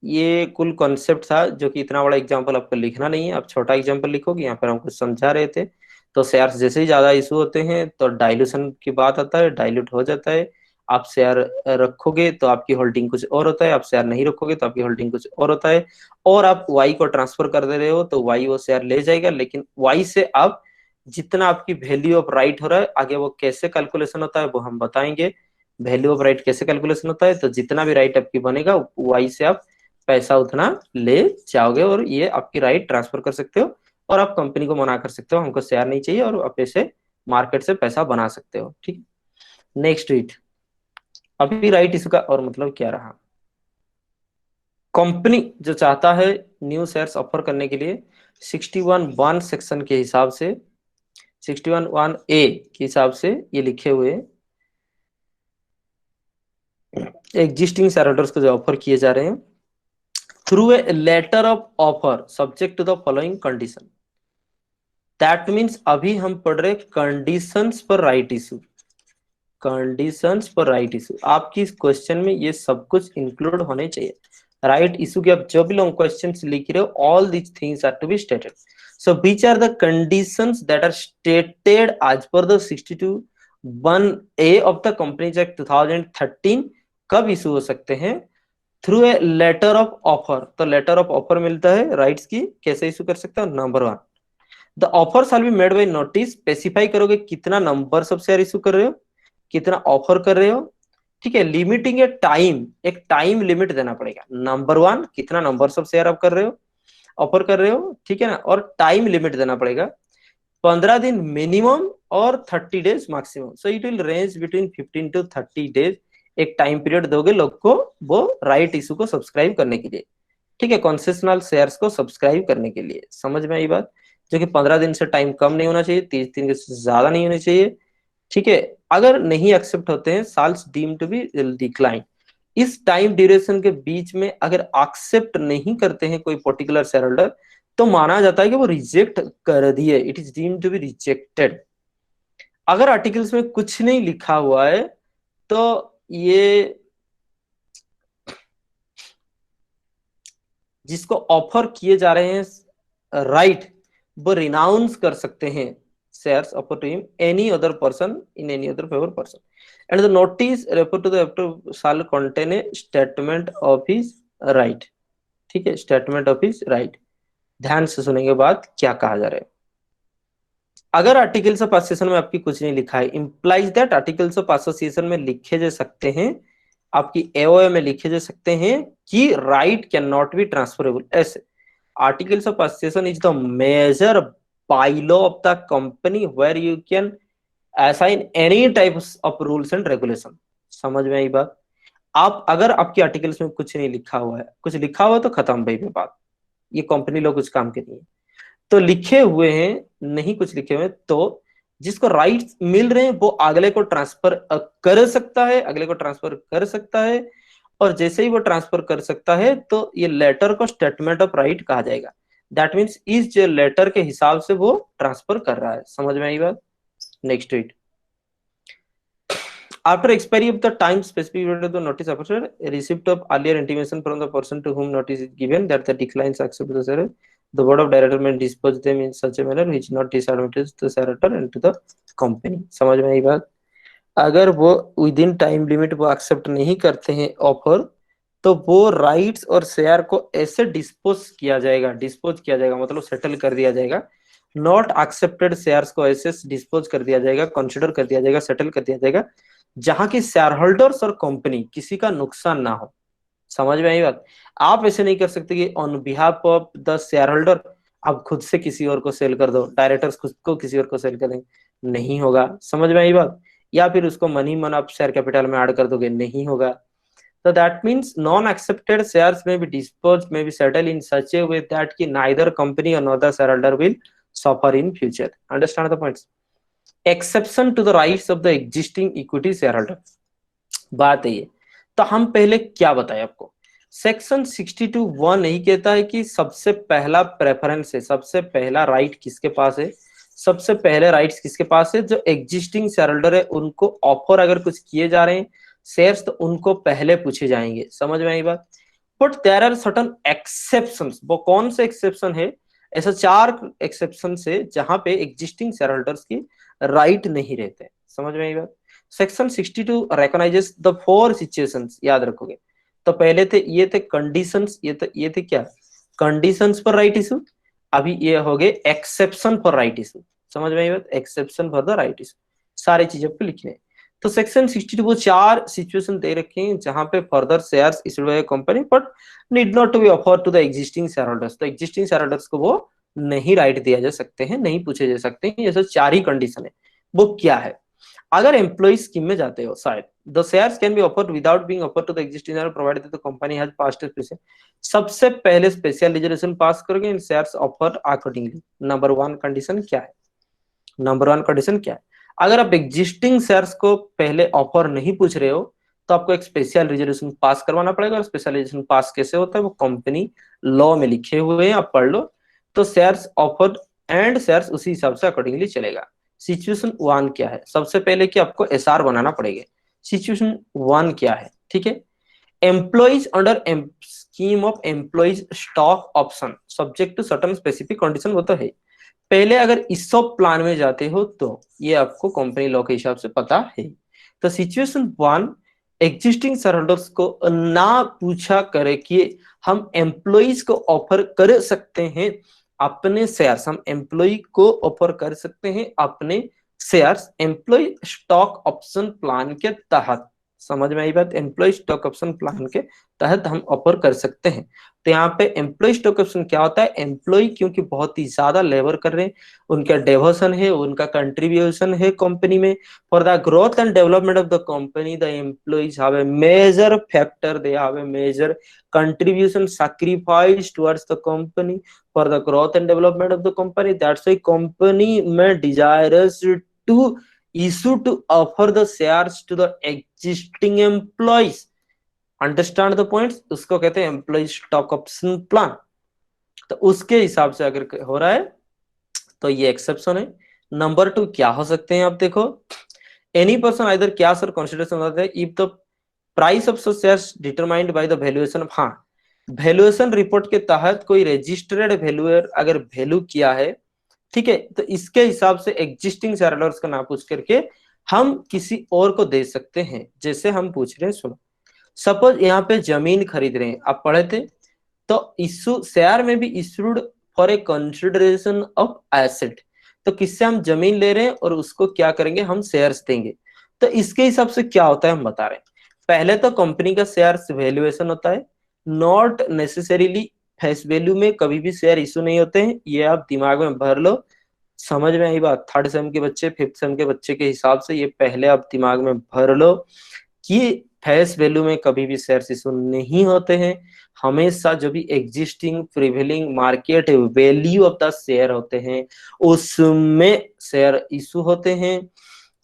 A: ये कुल कॉन्सेप्ट था, जो कि इतना बड़ा एग्जांपल आपको लिखना नहीं है, आप छोटा एग्जांपल लिखोगे। यहाँ पर हम कुछ समझा रहे थे। तो शेयर्स जैसे ही ज्यादा इशू होते हैं तो डाइल्यूशन की बात आता है, डाइल्यूट हो जाता है। आप शेयर रखोगे तो आपकी होल्डिंग कुछ और होता है, आप शेयर नहीं रखोगे तो आपकी होल्डिंग कुछ और होता है। और आप वाई को ट्रांसफर कर दे रहे हो तो वाई वो शेयर ले जाएगा, लेकिन वाई से आप जितना आपकी वैल्यू ऑफ राइट हो रहा है, आगे वो कैसे कैलकुलेशन होता है वो हम बताएंगे। वैल्यू ऑफ राइट कैसे कैलकुलेशन होता है, तो जितना भी राइट आपकी बनेगा वाई से आप पैसा उतना ले जाओगे, और ये आपकी राइट ट्रांसफर कर सकते हो, और आप कंपनी को मना कर सकते हो हमको शेयर नहीं चाहिए, और अपने से मार्केट से पैसा बना सकते हो, ठीक। नेक्स्ट रीड, अभी राइट इशू का और मतलब क्या रहा। कंपनी जो चाहता है न्यू शेयर्स ऑफर करने के लिए 61(1) सेक्शन के हिसाब से, 61(1)(a) के हिसाब से ये लिखे हुए एग्जिस्टिंग शेयर होल्डर्स को जो ऑफर किए जा रहे हैं through a letter of offer subject to the following condition. That means अभी हम पढ़ रहे कंडीशंस पर right issue. Conditions for right issue, आपकी इस क्वेश्चन में ये सब कुछ इंक्लूड होने चाहिए। राइट इशू के आप जो भी लॉन्ग क्वेश्चन लिख रहे हो, all these things are to be stated. So which are the conditions that are stated as per the 62(1)(a) of the companies act 2013? कब इशू हो सकते हैं? Through a letter of offer. तो letter of offer मिलता है rights की, कैसे issue कर सकते हो? Number 1, the offer shall be made by notice. Specify करोगे कितना नंबर ऑफ शेयर इशू कर रहे हो, कितना ऑफर कर रहे हो, ठीक है। लिमिटिंग ए टाइम, एक टाइम लिमिट देना पड़ेगा। नंबर 1, कितना नंबर ऑफ शेयर आप कर रहे हो, ऑफर कर रहे हो, ठीक है ना। और टाइम लिमिट देना पड़ेगा, 15 दिन मिनिमम और 30 days maximum. So it will range between 15 to 30 days. एक टाइम पीरियड दोगे लोग को वो राइट इशू को सब्सक्राइब करने के लिए, ठीक है, कॉन्सेशनल शेयर्स को सब्सक्राइब करने के लिए। समझ में आई बात? जो कि 15 दिन से टाइम कम नहीं होना चाहिए, 30 दिन से ज्यादा नहीं होनी चाहिए, ठीक है। अगर नहीं एक्सेप्ट होते हैं, shall deem to be decline. इस टाइम ड्यूरेशन के बीच में अगर एक्सेप्ट नहीं करते हैं कोई पर्टिकुलर शेयर होल्डर, तो माना जाता है कि वो रिजेक्ट कर दिए, it is deem to be rejected. अगर आर्टिकल्स में कुछ नहीं लिखा हुआ है तो ये जिसको ऑफर किए जा रहे हैं राइट, वो रिनाउंस कर सकते हैं shares offer to him any other person in any other favour person, and the notice refer to the after shall contain a statement of his right, ठीक है, स्टेटमेंट ऑफ हिज राइट। ध्यान से सुनेंगे बात क्या कहा जा रहा है। अगर आर्टिकल्स ऑफ एसोसिएशन में आपकी कुछ नहीं लिखा है, implies that articles of association में लिखे जा सकते हैं, आपकी एओए में लिखे जा सकते हैं कि right can not be transferable. ऐसे articles of association is the major bylaw of the company where you can assign any types of rules and regulation। समझ में आई बात? आप अगर आपके आर्टिकल्स में कुछ नहीं लिखा हुआ है, कुछ लिखा हुआ तो खत्म भाई पे बात, ये कंपनी लोग कुछ काम के नहीं है। तो लिखे हुए हैं, नहीं कुछ लिखे हुए तो जिसको राइट्स मिल रहे हैं वो अगले को ट्रांसफर कर सकता है, अगले को ट्रांसफर कर सकता है। और जैसे ही वो ट्रांसफर कर सकता है तो ये लेटर को स्टेटमेंट ऑफ राइट कहा जाएगा। दैट मीन्स इस लेटर के हिसाब से वो ट्रांसफर कर रहा है। समझ में आई बात? Next it, after expiry of the time specified to the notice officer, a receipt of earlier intimation from the person to whom notice is given that the declines accept the share, the board of directors may dispose them in such a manner which not disadvantage the shareholder and to the company। समझ में आई बात? अगर वो with in time limit वो accept नहीं करते हैं ऑफर, तो वो राइट्स और शेयर को ऐसे डिस्पोज किया जाएगा मतलब सेटल कर दिया जाएगा। नॉट एक्सेप्टेड शेयर्स को ऐसे डिस्पोज कर दिया जाएगा, कंसिडर कर दिया जाएगा, सेटल कर दिया जाएगा जहां की शेयर होल्डर्स और कंपनी किसी का नुकसान ना हो। समझ में आई बात? आप ऐसे नहीं कर सकते कि on behalf of the share holder आप खुद से किसी और को सेल कर दो, डायरेक्टर्स खुद को किसी और को सेल कर देंगे, नहीं होगा। समझ में आई बात? या फिर उसको मनी मन आप शेयर कैपिटल में ऐड कर दोगे, नहीं होगा। तो that means non accepted shares में बी डिस्पोज में be settle in such a way that कि नाइदर कंपनी और not the share holder will suffer in future. Understand the points? Exception to the rights of the existing equity share holder, बात है ये। तो हम पहले क्या बताए आपको, सेक्शन 62(1) नहीं कहता है कि सबसे पहला प्रेफरेंस है, सबसे पहला राइट किसके पास है, सबसे पहले राइट्स किसके पास है, जो एग्जिस्टिंग शेयर होल्डर है उनको ऑफर अगर कुछ किए जा रहे हैं शेयर्स तो उनको पहले पूछे जाएंगे। समझ में आई बात? But there are certain exceptions. वो कौन से एक्सेप्शन है? ऐसा 4 एक्सेप्शन है जहां पे एग्जिस्टिंग शेयर होल्डर्स की राइट नहीं रहते। समझ में आई बात? सेक्शन 62 रिकॉग्नाइजेस द 4 सिचुएशंस, याद रखोगे। तो पहले थे ये थे कंडीशंस, ये थे क्या, कंडीशंस फॉर राइट इशू। अभी ये हो गए एक्सेप्शन फॉर राइट इशू। समझ में आई बात? Exception for the right issue, सारी चीजें आपको लिखने हैं। तो सेक्शन 62 वो 4 सिचुएशन दे रखे हैं जहां पे further shares issued by company but need not to be offered to the existing share holders. तो एग्जिस्टिंग शेयर होल्डर्स को वो नहीं राइट दिया जा सकते हैं, नहीं पूछे जा सकते हैं। ये सब 4 ही कंडीशन है। वो क्या है? अगर एम्प्लॉय स्कीम में जाते हो शायद, the shares can be offered without being offered to the existing share provided that the company has passed special. सबसे पहले स्पेशल रिजर्वेशन पास करोगे in shares offered accordingly. Number 1 condition क्या है? नंबर 1 कंडीशन क्या है? अगर आप एग्जिस्टिंग शेयर्स को पहले ऑफर नहीं पूछ रहे हो तो आपको एक स्पेशल रिजर्वेशन पास करवाना पड़ेगा। और स्पेशल रिजर्वेशन पास कैसे होता है वो कंपनी लॉ में लिखे हुए हैं, आप पढ़ लो। तो शेयर्स ऑफर्ड एंड शेयर्स उसी हिसाब से अकॉर्डिंगली चलेगा। सिचुएशन वन क्या है, सबसे पहले कि आपको एसआर बनाना पड़ेगा। सिचुएशन वन क्या है, ठीक है, employees under scheme of employees stock option subject to certain specific condition, वो तो है। पहले अगर ESOP प्लान में जाते हो तो ये आपको कंपनी लॉ के हिसाब से पता है। तो situation one, existing share holders को ना पूछा करे कि हम एम्प्लॉइज को ऑफर कर सकते हैं अपने शेयर्स, हम एम्प्लॉय को ऑफर कर सकते हैं अपने shares employ stock option plan के तहत। समझ में आई बात, एम्प्लॉय स्टॉक ऑप्शन प्लान के तहत हम ऑफर कर सकते हैं। तो यहाँ पे एम्प्लॉय स्टॉक ऑप्शन क्या होता है, एम्प्लॉय क्योंकि बहुत ही ज्यादा लेबर कर रहे हैं, उनका डेवोशन है, उनका कंट्रीब्यूशन है कंपनी में, for the growth and development of the company the employees have a major factor, they have a major contribution sacrifice towards the company for the growth and development of the company. That's why company may desirous to issue to offer the shares to the existing employees. Understand the points, उसको कहते हैं employ stock option plan. तो उसके हिसाब से अगर हो रहा है तो ये एक्सेप्शन है। नंबर टू क्या हो सकते हैं, आप देखो, एनी पर्सन आइदर क्या सर कंसिडरेशन होता है if the price of such shares determined by the valuation of, हाँ, वैल्यूएशन रिपोर्ट के तहत कोई रजिस्टर्ड वैल्यूअर अगर वैल्यू किया है, ठीक है, तो इसके हिसाब से एग्जिस्टिंग शेयर होल्डर्स का ना पूछ करके हम किसी और को दे सकते हैं। जैसे हम पूछ रहे हैं, सुनो, सपोज यहाँ पे जमीन खरीद रहे हैं, आप पढ़े थे, तो इशू शेयर में भी issued for a consideration of asset, तो किससे हम जमीन ले रहे हैं और उसको क्या करेंगे, हम शेयर्स देंगे। तो इसके हिसाब से क्या होता है हम बता रहे हैं। पहले तो कंपनी का शेयर्स वैल्यूएशन होता है, नॉट नेसेसरीली फेस वैल्यू में कभी भी शेयर इशू नहीं होते हैं, ये आप दिमाग में भर लो। समझ में आई बात, थर्ड सेम के बच्चे, फिफ्थ सेम के बच्चे के हिसाब से ये पहले आप दिमाग में भर लो कि फेस वैल्यू में कभी भी शेयर इशू नहीं होते हैं। हमेशा जो भी existing prevailing market value of the share होते हैं उसमें शेयर इशू होते हैं।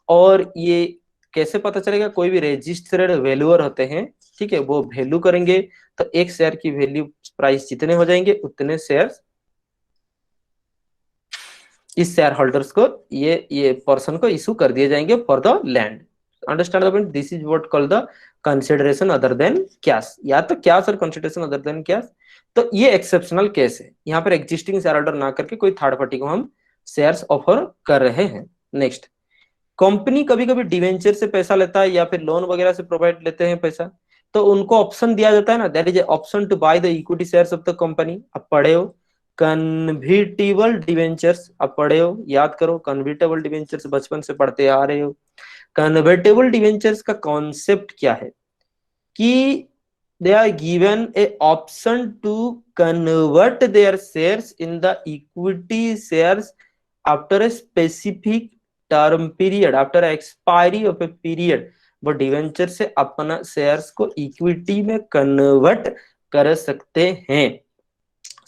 A: और ये कैसे पता चलेगा, कोई भी रजिस्टर्ड वैल्यूअर होते हैं, ठीक है, वो वैल्यू करेंगे तो एक शेयर की वैल्यू प्राइस जितने हो जाएंगे उतने शेयर इस शेयर होल्डर्स को, ये पर्सन को इशू कर दिए जाएंगे for the land. Understand the point, this is what called the consideration other than cash, या तो कैश और कंसिडरेशन अदर देन कैश। तो ये एक्सेप्शनल केस है, यहाँ पर एग्जिस्टिंग शेयर होल्डर ना करके कोई थर्ड पार्टी को हम शेयर्स ऑफर कर रहे हैं। नेक्स्ट, कंपनी कभी कभी डिवेंचर से पैसा लेता है या फिर लोन वगैरह से प्रोवाइड लेते हैं पैसा, तो उनको ऑप्शन दिया जाता है ना, that is option to buy the equity shares of the company. आप पढ़े हो कन्वर्टिबल डिवेंचर्स, आप पढ़े हो, याद करो, कन्वर्टेबल डिवेंचर्स बचपन से पढ़ते आ रहे हो। कन्वर्टेबल डिवेंचर्स का कॉन्सेप्ट क्या है कि they are given a option to convert their shares in the equity shares after a specific term period, after expiry of a period। वो डिवेंचर से अपना शेयर्स को इक्विटी में कन्वर्ट कर सकते हैं।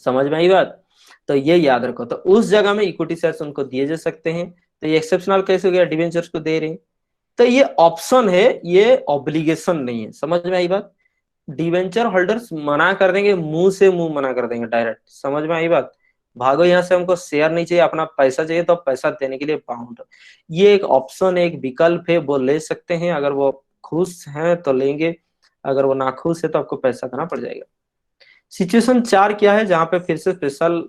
A: समझ में आई बात, तो ये याद रखो। तो उस जगह में इक्विटी शेयर्स उनको दिए जा सकते हैं। तो ये एक्सेप्शनल कैसे हो गया, डिवेंचर्स को दे रहे हैं, तो ये ऑप्शन है, ये ऑब्लिगेशन नहीं है। समझ में आई बात, डिवेंचर होल्डर्स मना कर देंगे, मुंह से मुंह मना कर देंगे डायरेक्ट। समझ में आई बात, भागो यहाँ से, हमको शेयर नहीं चाहिए, अपना पैसा चाहिए, तो पैसा देने के लिए बाउंड। ये एक ऑप्शन, एक विकल्प है, वो ले सकते हैं। अगर वो खुश हैं तो लेंगे, अगर वो ना खुश है तो आपको पैसा देना पड़ जाएगा। सिचुएशन 4 क्या है, जहां पे फिर से स्पेशल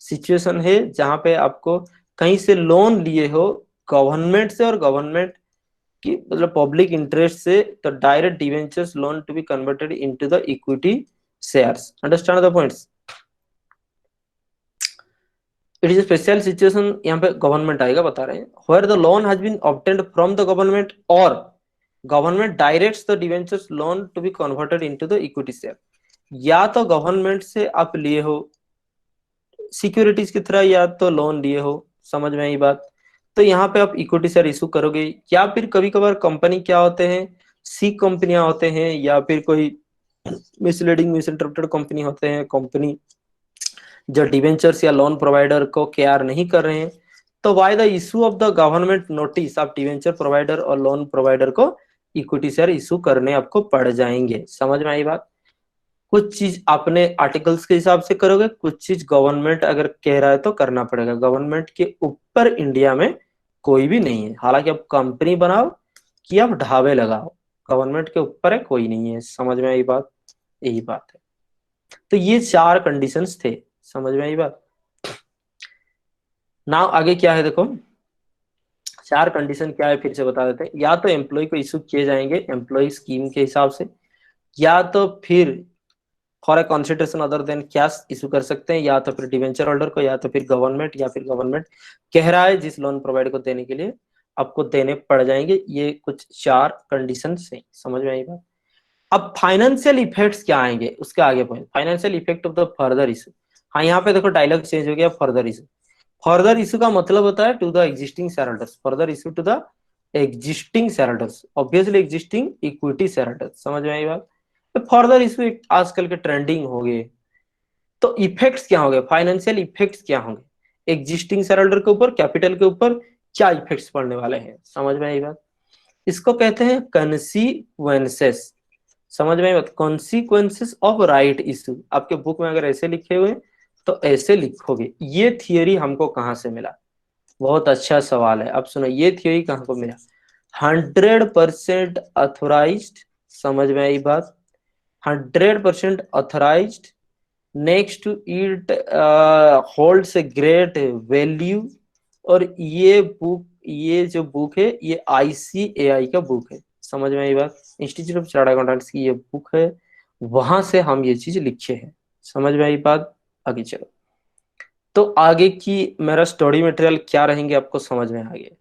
A: सिचुएशन है, जहां पे आपको कहीं से लोन लिए हो गवर्नमेंट से, और गवर्नमेंट की मतलब पब्लिक इंटरेस्ट से, तो direct debentures loan to be converted into the equity shares. Understand the points, it is special situation, यहाँ पे गवर्नमेंट आएगा, बता रहे हैं, where the loan has been obtained from the government और government directs the debentures loan to be converted into the equity share. या तो government से आप लिए हो सिक्योरिटीज की तरह, या तो लोन लिए हो। समझ में आई बात, तो यहाँ पे आप इक्विटी शेयर इशू करोगे। या फिर कभी कभार कंपनी क्या होते हैं, सी कंपनियां होते हैं, या फिर कोई मिसलीडिंग मिसइंटरप्रेटेड कंपनी होते हैं, कंपनी जो डिवेंचर्स या लोन प्रोवाइडर को केयर नहीं कर रहे हैं, तो by the issue of the government notice आप डिवेंचर प्रोवाइडर और लोन प्रोवाइडर को इक्विटी शेयर इशू करने आपको पड़ जाएंगे। समझ में आई बात, कुछ चीज अपने आर्टिकल्स के हिसाब से करोगे, कुछ चीज गवर्नमेंट अगर कह रहा है तो करना पड़ेगा। गवर्नमेंट के ऊपर इंडिया में कोई भी नहीं है। हालांकि आप कंपनी बनाओ कि आप ढाबे लगाओ, गवर्नमेंट के ऊपर है, कोई नहीं है। समझ में आई बात? यही बात है। तो ये चार कंडीशंस थे, समझ में आई बात? नाउ आगे क्या है देखो, चार कंडीशन क्या है फिर से बता देते हैं। या तो एम्प्लॉय को इशू किए जाएंगे एम्प्लॉय स्कीम के हिसाब से, या तो फिर for a consideration other than cash issue कर सकते हैं, या तो फिर डिवेंचर होल्डर को, या तो फिर गवर्नमेंट, या फिर गवर्नमेंट कह रहा है जिस लोन प्रोवाइड को देने के लिए आपको देने पड़ जाएंगे। ये कुछ चार कंडीशन है, समझ में आई बात? अब फाइनेंशियल इफेक्ट्स क्या आएंगे उसके आगे point, financial effect of the further issue. हाँ यहाँ पे देखो डायलॉग चेंज हो गया, फर्दर इशू। फर्दर इशू का मतलब होता है to the existing share holders, further issue to the existing share holders, obviously existing equity share holders. समझ में आई बात? तो फर्दर इशू आजकल के ट्रेंडिंग हो गए। तो इफेक्ट्स क्या होंगे, फाइनेंशियल इफेक्ट्स क्या होंगे एग्जिस्टिंग शेयर होल्डर के ऊपर, कैपिटल के ऊपर, क्या इफेक्ट्स पड़ने वाले हैं? समझ में आई बात? इसको कहते हैं कंसीक्वेंसेस। समझ में आई बात? Consequences of right issue. आपके बुक में अगर ऐसे लिखे हुए तो ऐसे लिखोगे। ये थियरी हमको कहाँ से मिला? बहुत अच्छा सवाल है। अब सुनो, ये थियरी कहाँ को मिला? 100% अथोराइज्ड, समझ में आई बात? 100% authorised, next to it holds a great value. और ये बुक, ये जो बुक है ये ICAI का बुक है। समझ में आई बात? इंस्टीट्यूट ऑफ चार्टर्ड अकाउंटेंट्स की ये बुक है, वहां से हम ये चीज लिखे हैं। समझ में आई बात? आगे चलो। तो आगे की मेरा स्टडी मटेरियल क्या रहेंगे आपको समझ में आ गया।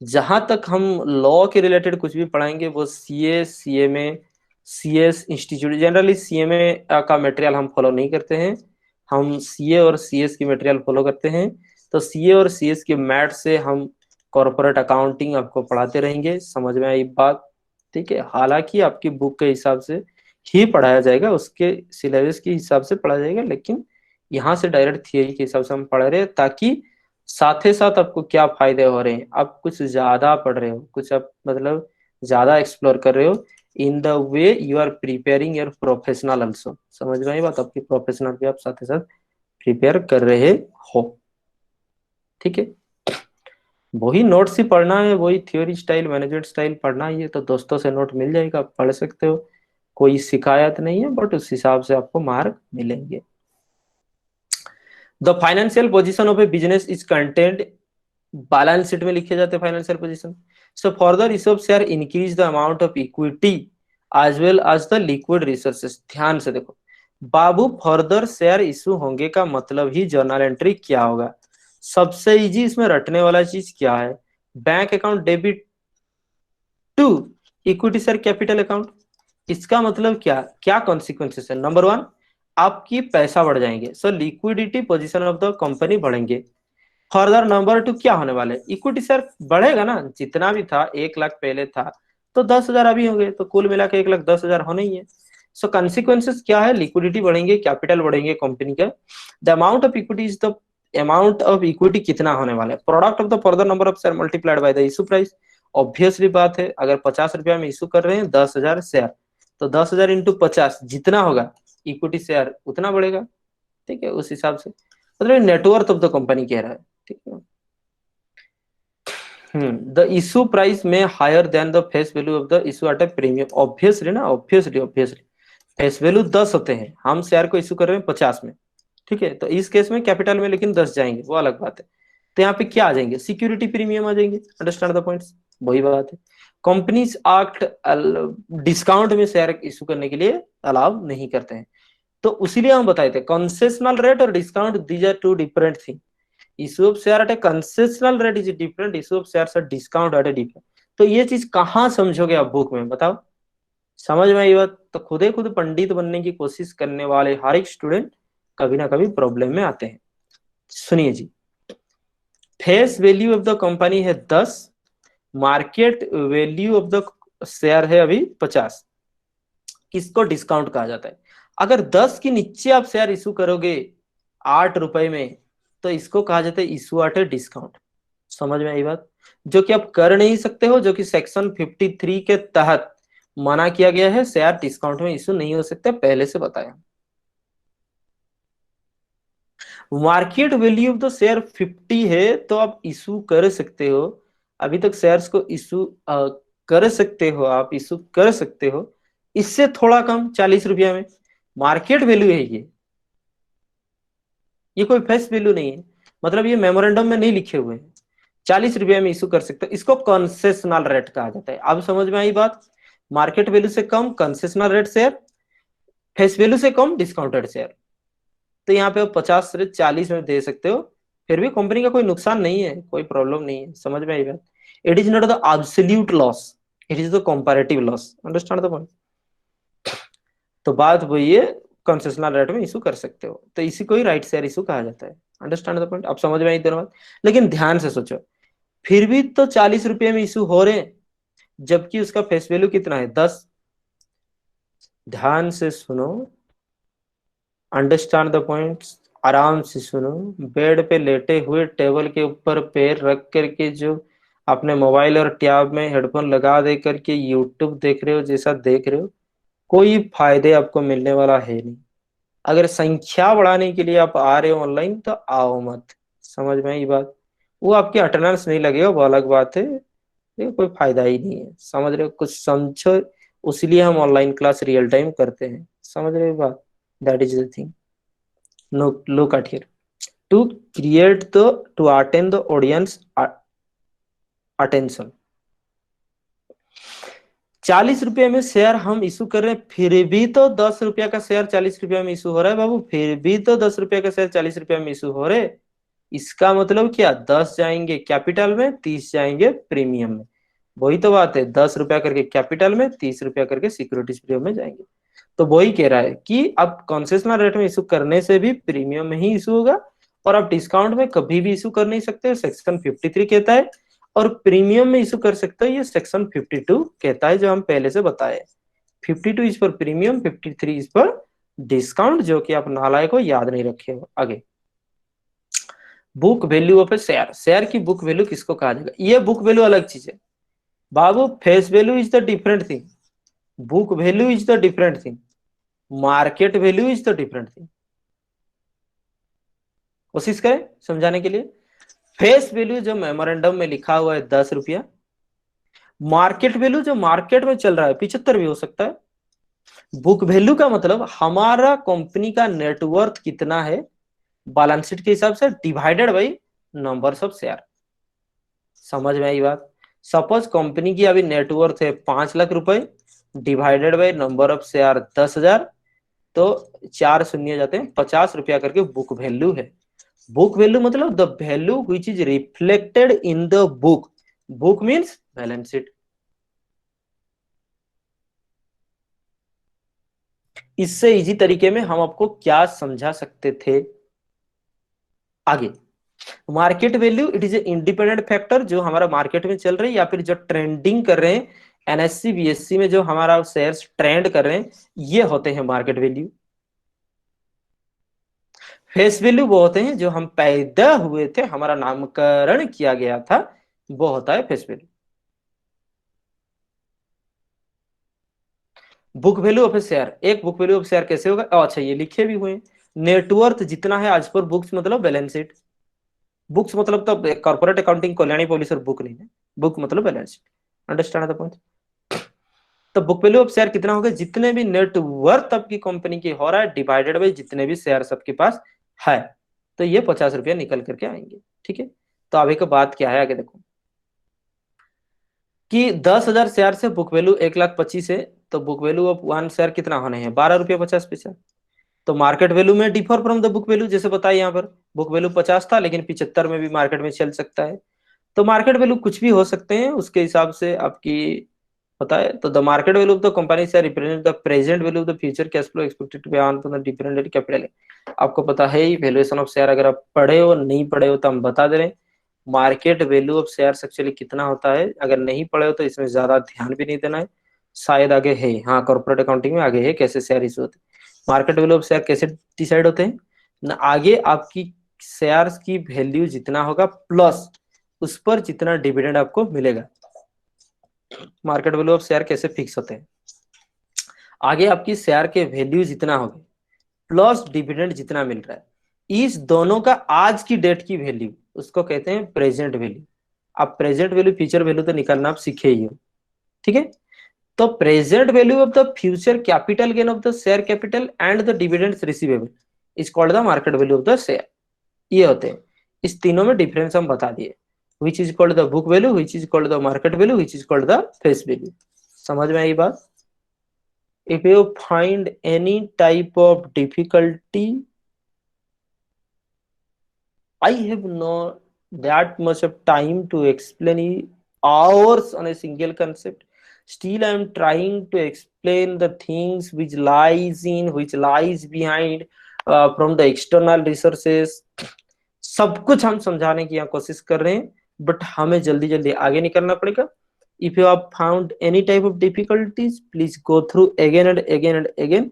A: जहां तक हम लॉ के रिलेटेड कुछ भी पढ़ाएंगे वो CA CMA CS institute, generally CMA का मटेरियल हम फॉलो नहीं करते हैं, हम CA और CS की मटेरियल फॉलो करते हैं। तो CA और CS के मैथ से हम कॉर्पोरेट अकाउंटिंग आपको पढ़ाते रहेंगे। समझ में आई बात? ठीक है, हालांकि आपकी बुक के हिसाब से ही पढ़ाया जाएगा, उसके सिलेबस के हिसाब से पढ़ाया जाएगा, लेकिन यहाँ से डायरेक्ट थियरी के हिसाब से हम पढ़ रहे हैं, ताकि साथ ही साथ आपको क्या फायदे हो रहे हैं। आप कुछ ज्यादा पढ़ रहे हो, कुछ आप मतलब ज्यादा एक्सप्लोर कर रहे हो, in the way you are preparing your professional also. समझ में आई बात? आपकी प्रोफेशनल भी आप साथ ही साथ प्रिपेयर कर रहे हो। ठीक है, वही नोट्स ही पढ़ना है, वही थ्योरी स्टाइल मैनेजमेंट स्टाइल पढ़ना ही है, तो दोस्तों से नोट मिल जाएगा, आप पढ़ सकते हो, कोई शिकायत नहीं है, बट उस हिसाब से आपको मार्क मिलेंगे। The financial position of a business is content, balance sheet में लिखे जाते हैं financial position. So further issue of share increase the amount of equity as well as the liquid resources. ध्यान से देखो बाबू, फर्दर शेयर इशू होंगे का मतलब ही जर्नल एंट्री क्या होगा? सबसे इजी इसमें रटने वाला चीज क्या है? Bank account debit to equity share capital account. इसका मतलब क्या क्या कॉन्सिक्वेंसेस है? नंबर वन, आपकी पैसा बढ़ जाएंगे, so liquidity position of the company बढ़ेंगे। फर्दर नंबर टू क्या होने वाले, इक्विटी शेयर बढ़ेगा ना, जितना भी था 1 लाख पहले था तो 10,000 अभी हो गए, तो कुल मिला के 1,10,000 होने ही है। सो कंसिक्वेंसेस क्या है? लिक्विडिटी बढ़ेंगे, कैपिटल बढ़ेंगे कंपनी का। The amount of equity is the amount of equity कितना होने वाला है, product of the further number of share multiplied by the issue price. Obviously बात है, अगर 50 रुपया में इशू कर रहे हैं 10,000 शेयर, तो 10,000 इंटू 50 जितना होगा इक्विटी शेयर उतना बढ़ेगा। ठीक है, उस हिसाब से मतलब नेटवर्थ ऑफ द कंपनी कह रहा है। ठीक है, द इशू प्राइस में higher than the face value of the issue at a premium. Obviously ना, ऑब्वियसली फेस वैल्यू 10 होते हैं, हम शेयर को इशू कर रहे हैं 50 में। ठीक है, तो इस केस में कैपिटल में लेकिन 10 जाएंगे, वो अलग बात है। तो यहाँ पे क्या आ जाएंगे? सिक्योरिटी प्रीमियम आ जाएंगे। Understand the points? वही बात है, कंपनीज एक्ट डिस्काउंट में शेयर इशू करने के लिए अलाउ नहीं करते हैं। तो उसीलिए हम बताए थे कंसेशनल रेट और discount, these are two different thing. Issue of share at a concessional rate is different, issue of share at discount at a different. तो ये चीज कहाँ समझोगे आप बुक में, बताओ? समझ में आई बात? तो खुद ही खुद पंडित बनने की कोशिश करने वाले हर एक स्टूडेंट कभी ना कभी प्रॉब्लम में आते हैं। सुनिए जी, face value of the company है 10, market value of the share है अभी 50, किसको डिस्काउंट कहा जाता है? अगर 10 के नीचे आप शेयर इशू करोगे 8 रुपए में, तो इसको कहा जाता है इशू एट ए डिस्काउंट। समझ में आई बात? जो कि आप कर नहीं सकते हो, जो कि सेक्शन 53 के तहत मना किया गया है, शेयर डिस्काउंट में इशू नहीं हो सकते, पहले से बताया। Market value of the share 50 है तो आप इशू कर सकते हो अभी तक शेयर्स को इशू कर सकते हो, आप इशू कर सकते हो इससे थोड़ा कम 40 रुपया में। मार्केट वैल्यू है ये कोई फेस वैल्यू नहीं है, मतलब ये मेमोरेंडम में नहीं लिखे हुए हैं। 40 रुपये में इशू कर सकते हो, इसको कंसेशनल रेट कहा जाता है। अब समझ में आई बात? मार्केट वैल्यू से कम concessional rate share, face value से कम डिस्काउंटेड शेयर। तो यहाँ पे आप 50 से 40 में दे सकते हो, फिर भी कंपनी का कोई नुकसान नहीं है, कोई प्रॉब्लम नहीं है। समझ में आई बात? It is not the absolute loss, it is the comparative loss. Understand the point? तो बात वही है, कंसेशनल रेट में इशू कर सकते हो, तो इसी को ही राइट शेयर इशू कहा जाता है। Understand the point? अब समझ में आई दोनों बात? लेकिन ध्यान से सोचो, फिर भी तो 40 रुपये में इशू हो रहे हैं, जबकि उसका फेस वैल्यू कितना है? 10। ध्यान से सुनो, अंडरस्टैंड द पॉइंट, आराम से सुनो। बेड पे लेटे हुए टेबल के ऊपर पैर रख करके जो अपने मोबाइल और टैब में हेडफोन लगा दे करके यूट्यूब देख रहे हो, जैसा देख रहे हो, कोई फायदे आपको मिलने वाला है नहीं। अगर संख्या बढ़ाने के लिए आप आ रहे हो ऑनलाइन तो आओ मत। समझ में आई बात? वो आपकी अटेंडेंस नहीं लगेगा वो अलग बात है, ये कोई फायदा ही नहीं है। समझ रहे हो? कुछ समझो, उसलिए हम ऑनलाइन क्लास रियल टाइम करते हैं। समझ रहे हो बात? That is the thing. No, look at here, to create the, to attain the audience attention। 40 रुपये में शेयर हम इशू कर रहे हैं, फिर भी तो 10 रुपया का शेयर 40 रुपया में इशू हो रहा है बाबू, फिर भी तो 10 रुपया का शेयर 40 रुपया में इशू हो रहे हैं। इसका मतलब क्या? 10 जाएंगे कैपिटल में, 30 जाएंगे प्रीमियम में। वही तो बात है, 10 रुपया करके कैपिटल में, 30 रुपया करके सिक्योरिटीज प्रीमियम में जाएंगे। तो वही कह रहा है कि अब कंसेशनल रेट में इशू करने से भी प्रीमियम में ही इशू होगा, और आप डिस्काउंट में कभी भी इशू कर नहीं सकते, सेक्शन 53 कहता है। और प्रीमियम में इशू कर सकते हो, ये सेक्शन 52 कहता है, जो हम पहले से बताए। 52 इज पर प्रीमियम, 53 इज पर डिस्काउंट, जो कि आप नालायक को याद नहीं रखे हो। आगे, book value of a share. Share की बुक वैल्यू किसको कहा जाएगा? ये बुक वैल्यू अलग चीज है बाबू, face value is the different thing, book value is the different thing, market value is the different thing. कोशिश करें समझाने के लिए। फेस वैल्यू जो मेमोरेंडम में लिखा हुआ है 10 रुपया, मार्केट वैल्यू जो मार्केट में चल रहा है 75 भी हो सकता है। बुक वैल्यू का मतलब हमारा कंपनी का नेटवर्थ कितना है बैलेंस शीट के हिसाब से, divided by numbers of share. समझ में आई बात? सपोज कंपनी की अभी नेटवर्थ है 5 लाख रुपए, divided by number of share 10,000, तो 4 शून्य जाते हैं, 50 रुपया करके बुक वैल्यू है। बुक वैल्यू मतलब the value which is reflected in the book, book means balance sheet. इससे इजी तरीके में हम आपको क्या समझा सकते थे? आगे, market value it is a independent factor, जो हमारा मार्केट में चल रही है या फिर जो ट्रेंडिंग कर रहे हैं, एनएससी बीएससी में जो हमारा शेयर्स ट्रेंड कर रहे हैं, ये होते हैं मार्केट वैल्यू। फेस वैल्यू वो होते हैं जो हम पैदा हुए थे, हमारा नामकरण किया गया था, वो होता है face value. Book value of a share, एक बुक वैल्यू ऑफ शेयर कैसे होगा? अच्छा, ये लिखे भी हुए हैं, नेटवर्थ जितना है आज पर बुक्स मतलब बैलेंस शीट। बुक्स मतलब तो कॉर्पोरेट अकाउंटिंग कल्याणी पॉलिसी और बुक नहीं है, बुक मतलब balance sheet. Understand the point? तो बुक वैल्यू ऑफ शेयर कितना होगा? जितने भी नेटवर्थ आपकी कंपनी की हो रहा है, डिवाइडेड बाई जितने भी शेयर आपके पास है, तो ये 50 रुपया निकल करके आएंगे। ठीक है, तो अभी का बात क्या है, आगे देखो कि 10,000 शेयर से बुक वैल्यू 1,25,000 है, तो book value of one share कितना होने हैं? 12 रुपया 50 पैसा। तो मार्केट वैल्यू में differ from the book value, जैसे बताया यहाँ पर बुक वैल्यू 50 था, लेकिन 75 में भी मार्केट में चल सकता है। तो मार्केट वैल्यू कुछ भी हो सकते हैं, उसके हिसाब से आपकी होता है। तो the market value of the company से represent the present value of the future cash flow expected to be earn from the different capital. आपको पता है ही, वैल्यूएशन ऑफ शेयर अगर आप पढ़े हो नहीं पढ़े हो तो हम बता दे रहे हैं। Market value of shares actually कितना होता है, अगर नहीं पढ़े हो तो इसमें ज्यादा ध्यान भी नहीं देना है, शायद आगे है, हाँ कॉर्पोरेट अकाउंटिंग में आगे है कैसे शेयर इशू होते हैं। मार्केट वैल्यू ऑफ शेयर कैसे डिसाइड होते हैं ना, आगे आपकी शेयर्स की वैल्यू जितना होगा प्लस उस पर जितना डिविडेंड आपको मिलेगा। मार्केट वैल्यू ऑफ शेयर कैसे फिक्स होते हैं? आगे आपकी शेयर के वैल्यू जितना होगा प्लस डिविडेंड जितना मिल रहा है, इस दोनों का आज की डेट की वैल्यू उसको कहते हैं प्रेजेंट वैल्यू। आप प्रेजेंट वैल्यू फ्यूचर वैल्यू तो निकालना आप सीखे ही हो, ठीक है। तो present value of the future capital gain of the share capital and the dividends receivable is called the market value of the share. ये होते हैं, इस तीनों में डिफरेंस हम बता दिए, which is called the book value, which is called the market value, which is called the face value. समझ में आई बात? If you find any type of difficulty, I have not that much of time to explain hours on a single concept. Still, I am trying to explain the things which lies behind from the external resources. सब कुछ हम समझाने की यहाँ कोशिश कर रहे हैं, बट हमें जल्दी जल्दी आगे निकलना पड़ेगा। If you have found any type of difficulties, please go through again and again and again.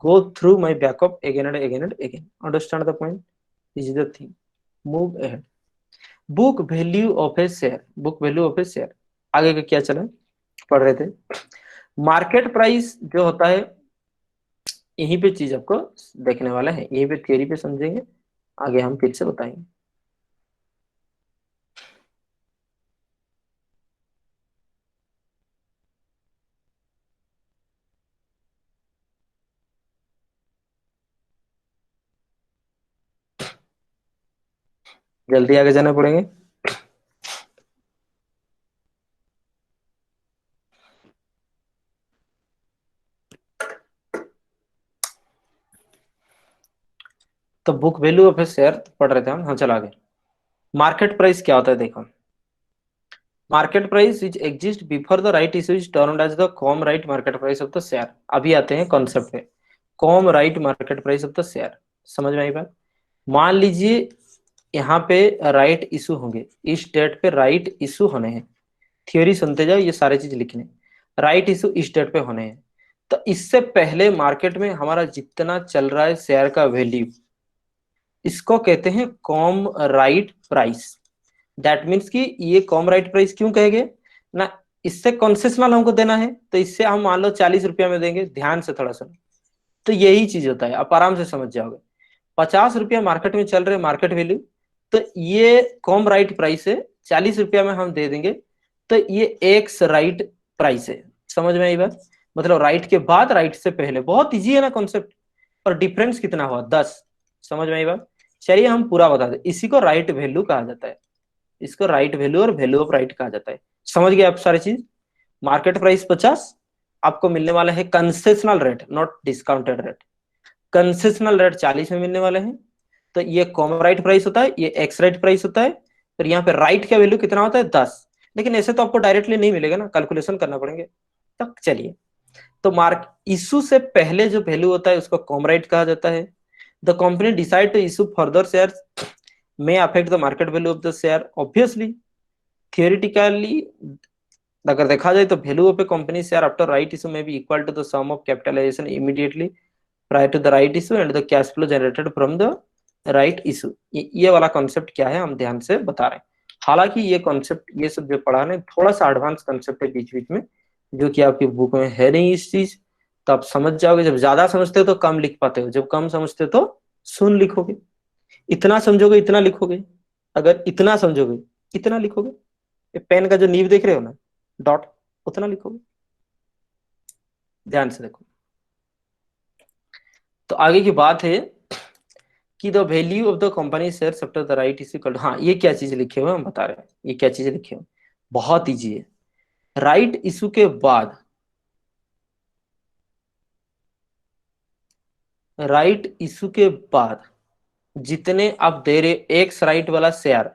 A: Go through my backup again and again and again. Understand the point? This is the thing. Move ahead. Book value of a share, book value of a share, आगे का क्या चला पढ़ रहे थे। Market price जो होता है, यहीं पे चीज आपको देखने वाला है, यहीं पे थियरी पे समझेंगे, आगे हम फिर से बताएंगे। जल्दी आगे जाना पड़ेंगे। तो book value of a share पढ़ रहे थे हम, हाँ चलो आगे। मार्केट प्राइस क्या होता है देखो, market price which exist before the right issue is termed as the cum right market price of the share. अभी आते हैं कॉन्सेप्ट पे, cum right market price of the share. समझ में आई बात? मान लीजिए यहाँ पे राइट इशू होंगे, इस डेट पे राइट इशू होने हैं, थियोरी सुनते जाओ, ये सारे चीज लिखने, राइट इशू इस डेट पे होने हैं। तो इससे पहले मार्केट में हमारा जितना चल रहा है शेयर का वैल्यू, इसको कहते हैं com right price. That means कि ये कॉम राइट प्राइस क्यों कहेंगे ना, इससे कंसेशनल हमको देना है, तो इससे हम मान लो 40 रुपया में देंगे, ध्यान से थोड़ा सा, तो यही चीज होता है, आप आराम से समझ जाओगे। 50 रुपया मार्केट में चल रहे मार्केट वैल्यू, तो ये कॉम राइट प्राइस है, 40 रुपया में हम दे देंगे, तो ये एक्स राइट प्राइस है। समझ में आई बात? मतलब राइट के बाद राइट से पहले, बहुत इजी है ना कॉन्सेप्ट, और डिफरेंस कितना हुआ 10। समझ में आई बात? चलिए हम पूरा बता दें, इसी को राइट वैल्यू कहा जाता है, इसको राइट वैल्यू और वैल्यू ऑफ राइट कहा जाता है। समझ गए आप सारी चीज? मार्केट प्राइस 50, आपको मिलने वाला है concessional rate, not discounted rate, concessional rate 40 में मिलने वाले हैं। तो ये कॉमन राइट प्राइस होता है, ये एक्स राइट प्राइस होता है, फिर यहाँ पे राइट का वैल्यू कितना होता है 10। लेकिन ऐसे तो आपको डायरेक्टली नहीं मिलेगा ना, कैलकुलेशन करना पड़ेंगे। तब चलिए, तो मार्क इशू से पहले जो वैल्यू होता है उसको कॉम राइट कहा जाता है। The company decide to issue further share may affect the market value of the share obviously theoretically। अगर देखा जाए तो value of a company share after right issue may be equal to the sum of capitalisation immediately prior to the right issue and the cash flow generated from the right issue. ये वाला concept क्या है हम ध्यान से बता रहे हैं। हालांकि ये कॉन्सेप्ट, ये सब जो पढ़ा है थोड़ा सा एडवांस कॉन्सेप्ट है बीच बीच में, जो कि आपकी बुक में है नहीं इस चीज, तो आप समझ जाओगे। जब ज्यादा समझते हो तो कम लिख पाते हो, जब कम समझते हो तो सुन लिखोगे। इतना समझोगे इतना लिखोगे, अगर इतना समझोगे इतना लिखोगे। ये पेन का जो नीव देख रहे हो ना, डॉट, उतना लिखोगे। ध्यान से देखो। तो आगे की बात है कि the value of the company share after the right is equal. हाँ, ये क्या चीज लिखे हुए हम बता रहे हैं, ये क्या चीज लिखे हुए, बहुत इजी है। राइट इशू के बाद, राइट इशू के बाद जितने आप दे रहे एक्स राइट वाला शेयर,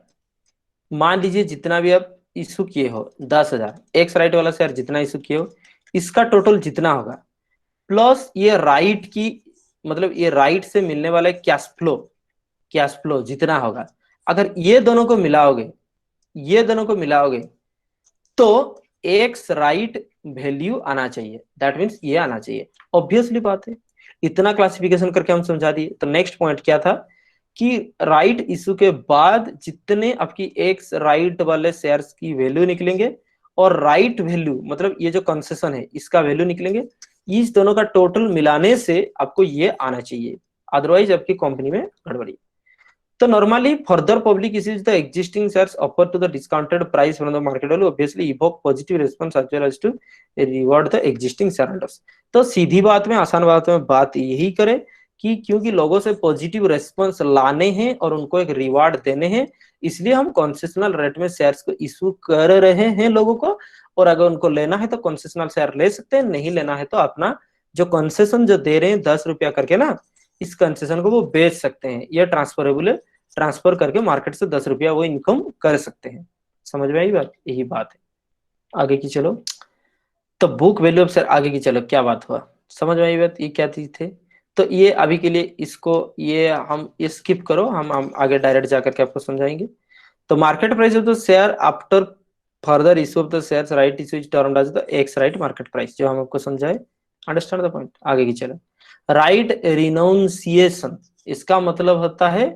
A: मान लीजिए जितना भी आप इशू किए हो 10,000, एक्स राइट वाला शेयर जितना इशू किए हो, इसका टोटल जितना होगा, प्लस ये राइट की, मतलब ये राइट से मिलने वाला कैश फ्लो, कैश फ्लो जितना होगा, अगर ये दोनों को मिलाओगे, ये दोनों को मिलाओगे, तो एक्स राइट वैल्यू आना चाहिए। दैट मीन्स ये आना चाहिए, ऑब्वियसली बात है। इतना क्लासिफिकेशन करके हम समझा दिए। तो नेक्स्ट पॉइंट क्या था कि राइट इशू के बाद जितने आपकी एक्स राइट वाले शेयर्स की वैल्यू निकलेंगे और राइट वैल्यू, मतलब ये जो कंसेशन है इसका वैल्यू निकलेंगे, इस दोनों का टोटल मिलाने से आपको ये आना चाहिए, अदरवाइज आपकी कंपनी में गड़बड़ी। तो normally further public issues the existing shares offered to the discounted price from the market will obviously evoke positive response as well as to reward the existing shareholders. तो सीधी बात में, आसान बात में बात यही करें कि क्योंकि लोगों से पॉजिटिव रेस्पॉन्स लाने हैं और उनको एक रिवार्ड देने हैं, इसलिए हम कंसेशनल रेट में शेयर्स को इशू कर रहे हैं लोगों को। और अगर उनको लेना है तो कंसेशनल शेयर ले सकते हैं, नहीं लेना है तो अपना जो कंसेशन जो दे रहे हैं 10 रुपया करके ना, इस कंसेशन को वो बेच सकते हैं। ये ट्रांसफरेबल है, ट्रांसफर करके मार्केट से 10 रुपया वो इनकम कर सकते हैं। समझ में आई बात? यही बात है। आगे की चलो, तो बुक वैल्यू ऑफ शेयर, आगे की चलो क्या बात हुआ, समझ में आई बात? ये क्या चीज थे? तो ये अभी के लिए इसको ये हम स्किप करो, हम आगे डायरेक्ट जाकर के आपको समझाएंगे। तो market price of the share after further issue of the shares right issue is termed as the ex right market price, जो हम आपको समझाए। Understand the point? आगे की चलो, राइट रिनाउंसिएशन, इसका मतलब होता है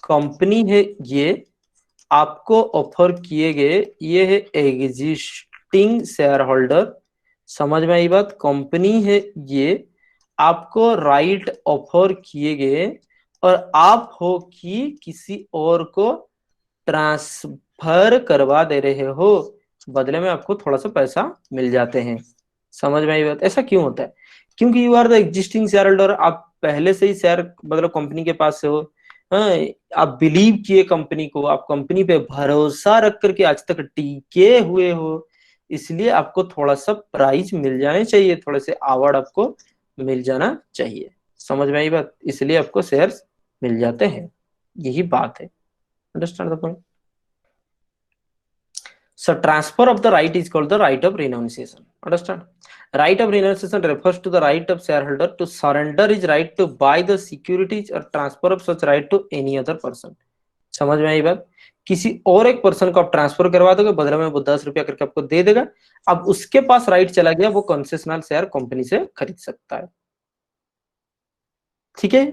A: कंपनी है ये, आपको ऑफर किए गए, ये है एग्जिस्टिंग शेयर होल्डर। समझ में आई बात? कंपनी है ये, आपको राइट ऑफर किए गए और आप हो कि किसी और को ट्रांसफर करवा दे रहे हो, बदले में आपको थोड़ा सा पैसा मिल जाते हैं। समझ में आई बात? ऐसा क्यों होता है? क्योंकि you are the existing share holder, आप पहले से ही शेयर मतलब कंपनी के पास से हो। हाँ, आप बिलीव किए कंपनी को, आप कंपनी पे भरोसा रख करके आज तक टिके हुए हो, इसलिए आपको थोड़ा सा प्राइस मिल जाने चाहिए, थोड़े से अवार्ड आपको मिल जाना चाहिए। समझ में आई बात? इसलिए आपको शेयर्स मिल जाते हैं, यही बात है। Understand the point? So transfer of the right is called the right of renunciation. Understand? Right of renunciation refers to the right of shareholder to surrender his right to buy the securities or transfer of such right to any other person. समझ में आई बात? किसी और एक person को आप transfer करवा दोगे, बदले में वो 10 रुपया करके आपको दे देगा। अब उसके पास राइट चला गया, वो कंसेशनल शेयर कंपनी से खरीद सकता है। ठीक है?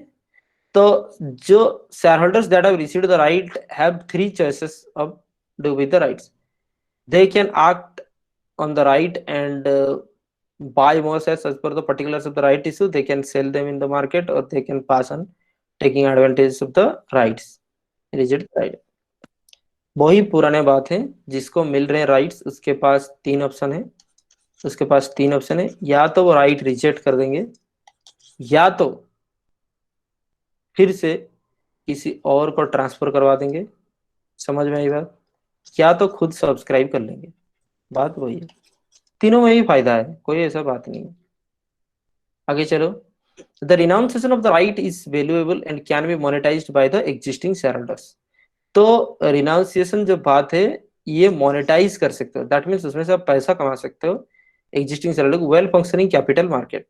A: तो जो share that have received the right have 3 choices of do with the rights. They can act on the right and buy more shares as per the particulars of the right issue. They can sell them in the market or they can pass on taking advantage of the rights. Reject right. वही पुराने बात है, जिसको मिल रहे हैं rights उसके पास 3 option है, उसके पास 3 ऑप्शन है, या तो वो राइट रिजेक्ट कर देंगे, या तो फिर से किसी और को ट्रांसफर करवा देंगे। समझ में आई बात? या तो खुद सब्सक्राइब कर लेंगे। बात वही है, तीनों में ही फायदा है, कोई ऐसा बात नहीं है। आगे चलो, the renunciation of the right is valuable and can be monetised by the existing share holders. तो रिनाउंसिएशन जो बात है, ये मोनेटाइज कर सकते हो, दैट मीन्स उसमें से आप पैसा कमा सकते हो existing share holder, well functioning capital market.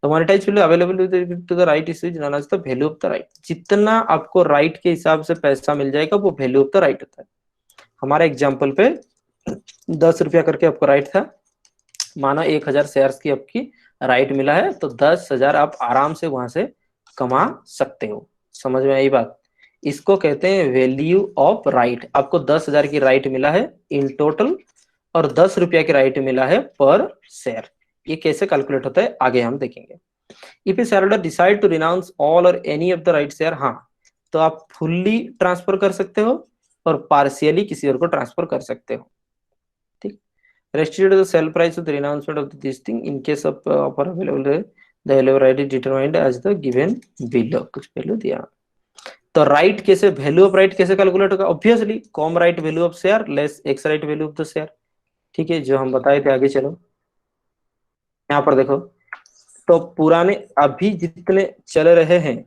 A: तो monetise value available to the right is known as the value of the right. जितना आपको राइट के हिसाब से पैसा मिल जाएगा, वो वैल्यू ऑफ द राइट होता है। हमारे एग्जाम्पल पे 10 रुपया करके आपको राइट था, मानो 1000 शेयर्स की आपकी राइट मिला है, तो 10,000 आप आराम से वहां से कमा सकते हो। समझ में आई बात? इसको कहते हैं वैल्यू ऑफ राइट। आपको 10,000 की राइट मिला है इन टोटल, और 10 रुपया की राइट मिला है पर शेयर। ये कैसे कैलकुलेट होता है आगे हम देखेंगे। If a share holder decide to renounce all और any of the right share, हाँ, तो आप फुल्ली ट्रांसफर कर सकते हो और पार्शियली किसी और को ट्रांसफर कर सकते हो। ठीक, restitute the sell price of the renouncement of this thing in case of offer available, the value of right is determined as the given below। कुछ वैल्यू दिया, तो राइट कैसे, वैल्यू ऑफ राइट कैसे calculate होगा? Obviously com right value of share less x right value of the share. ठीक है, जो हम बताए थे। आगे चलो, यहाँ पर देखो, तो पुराने अभी जितने चल रहे हैं,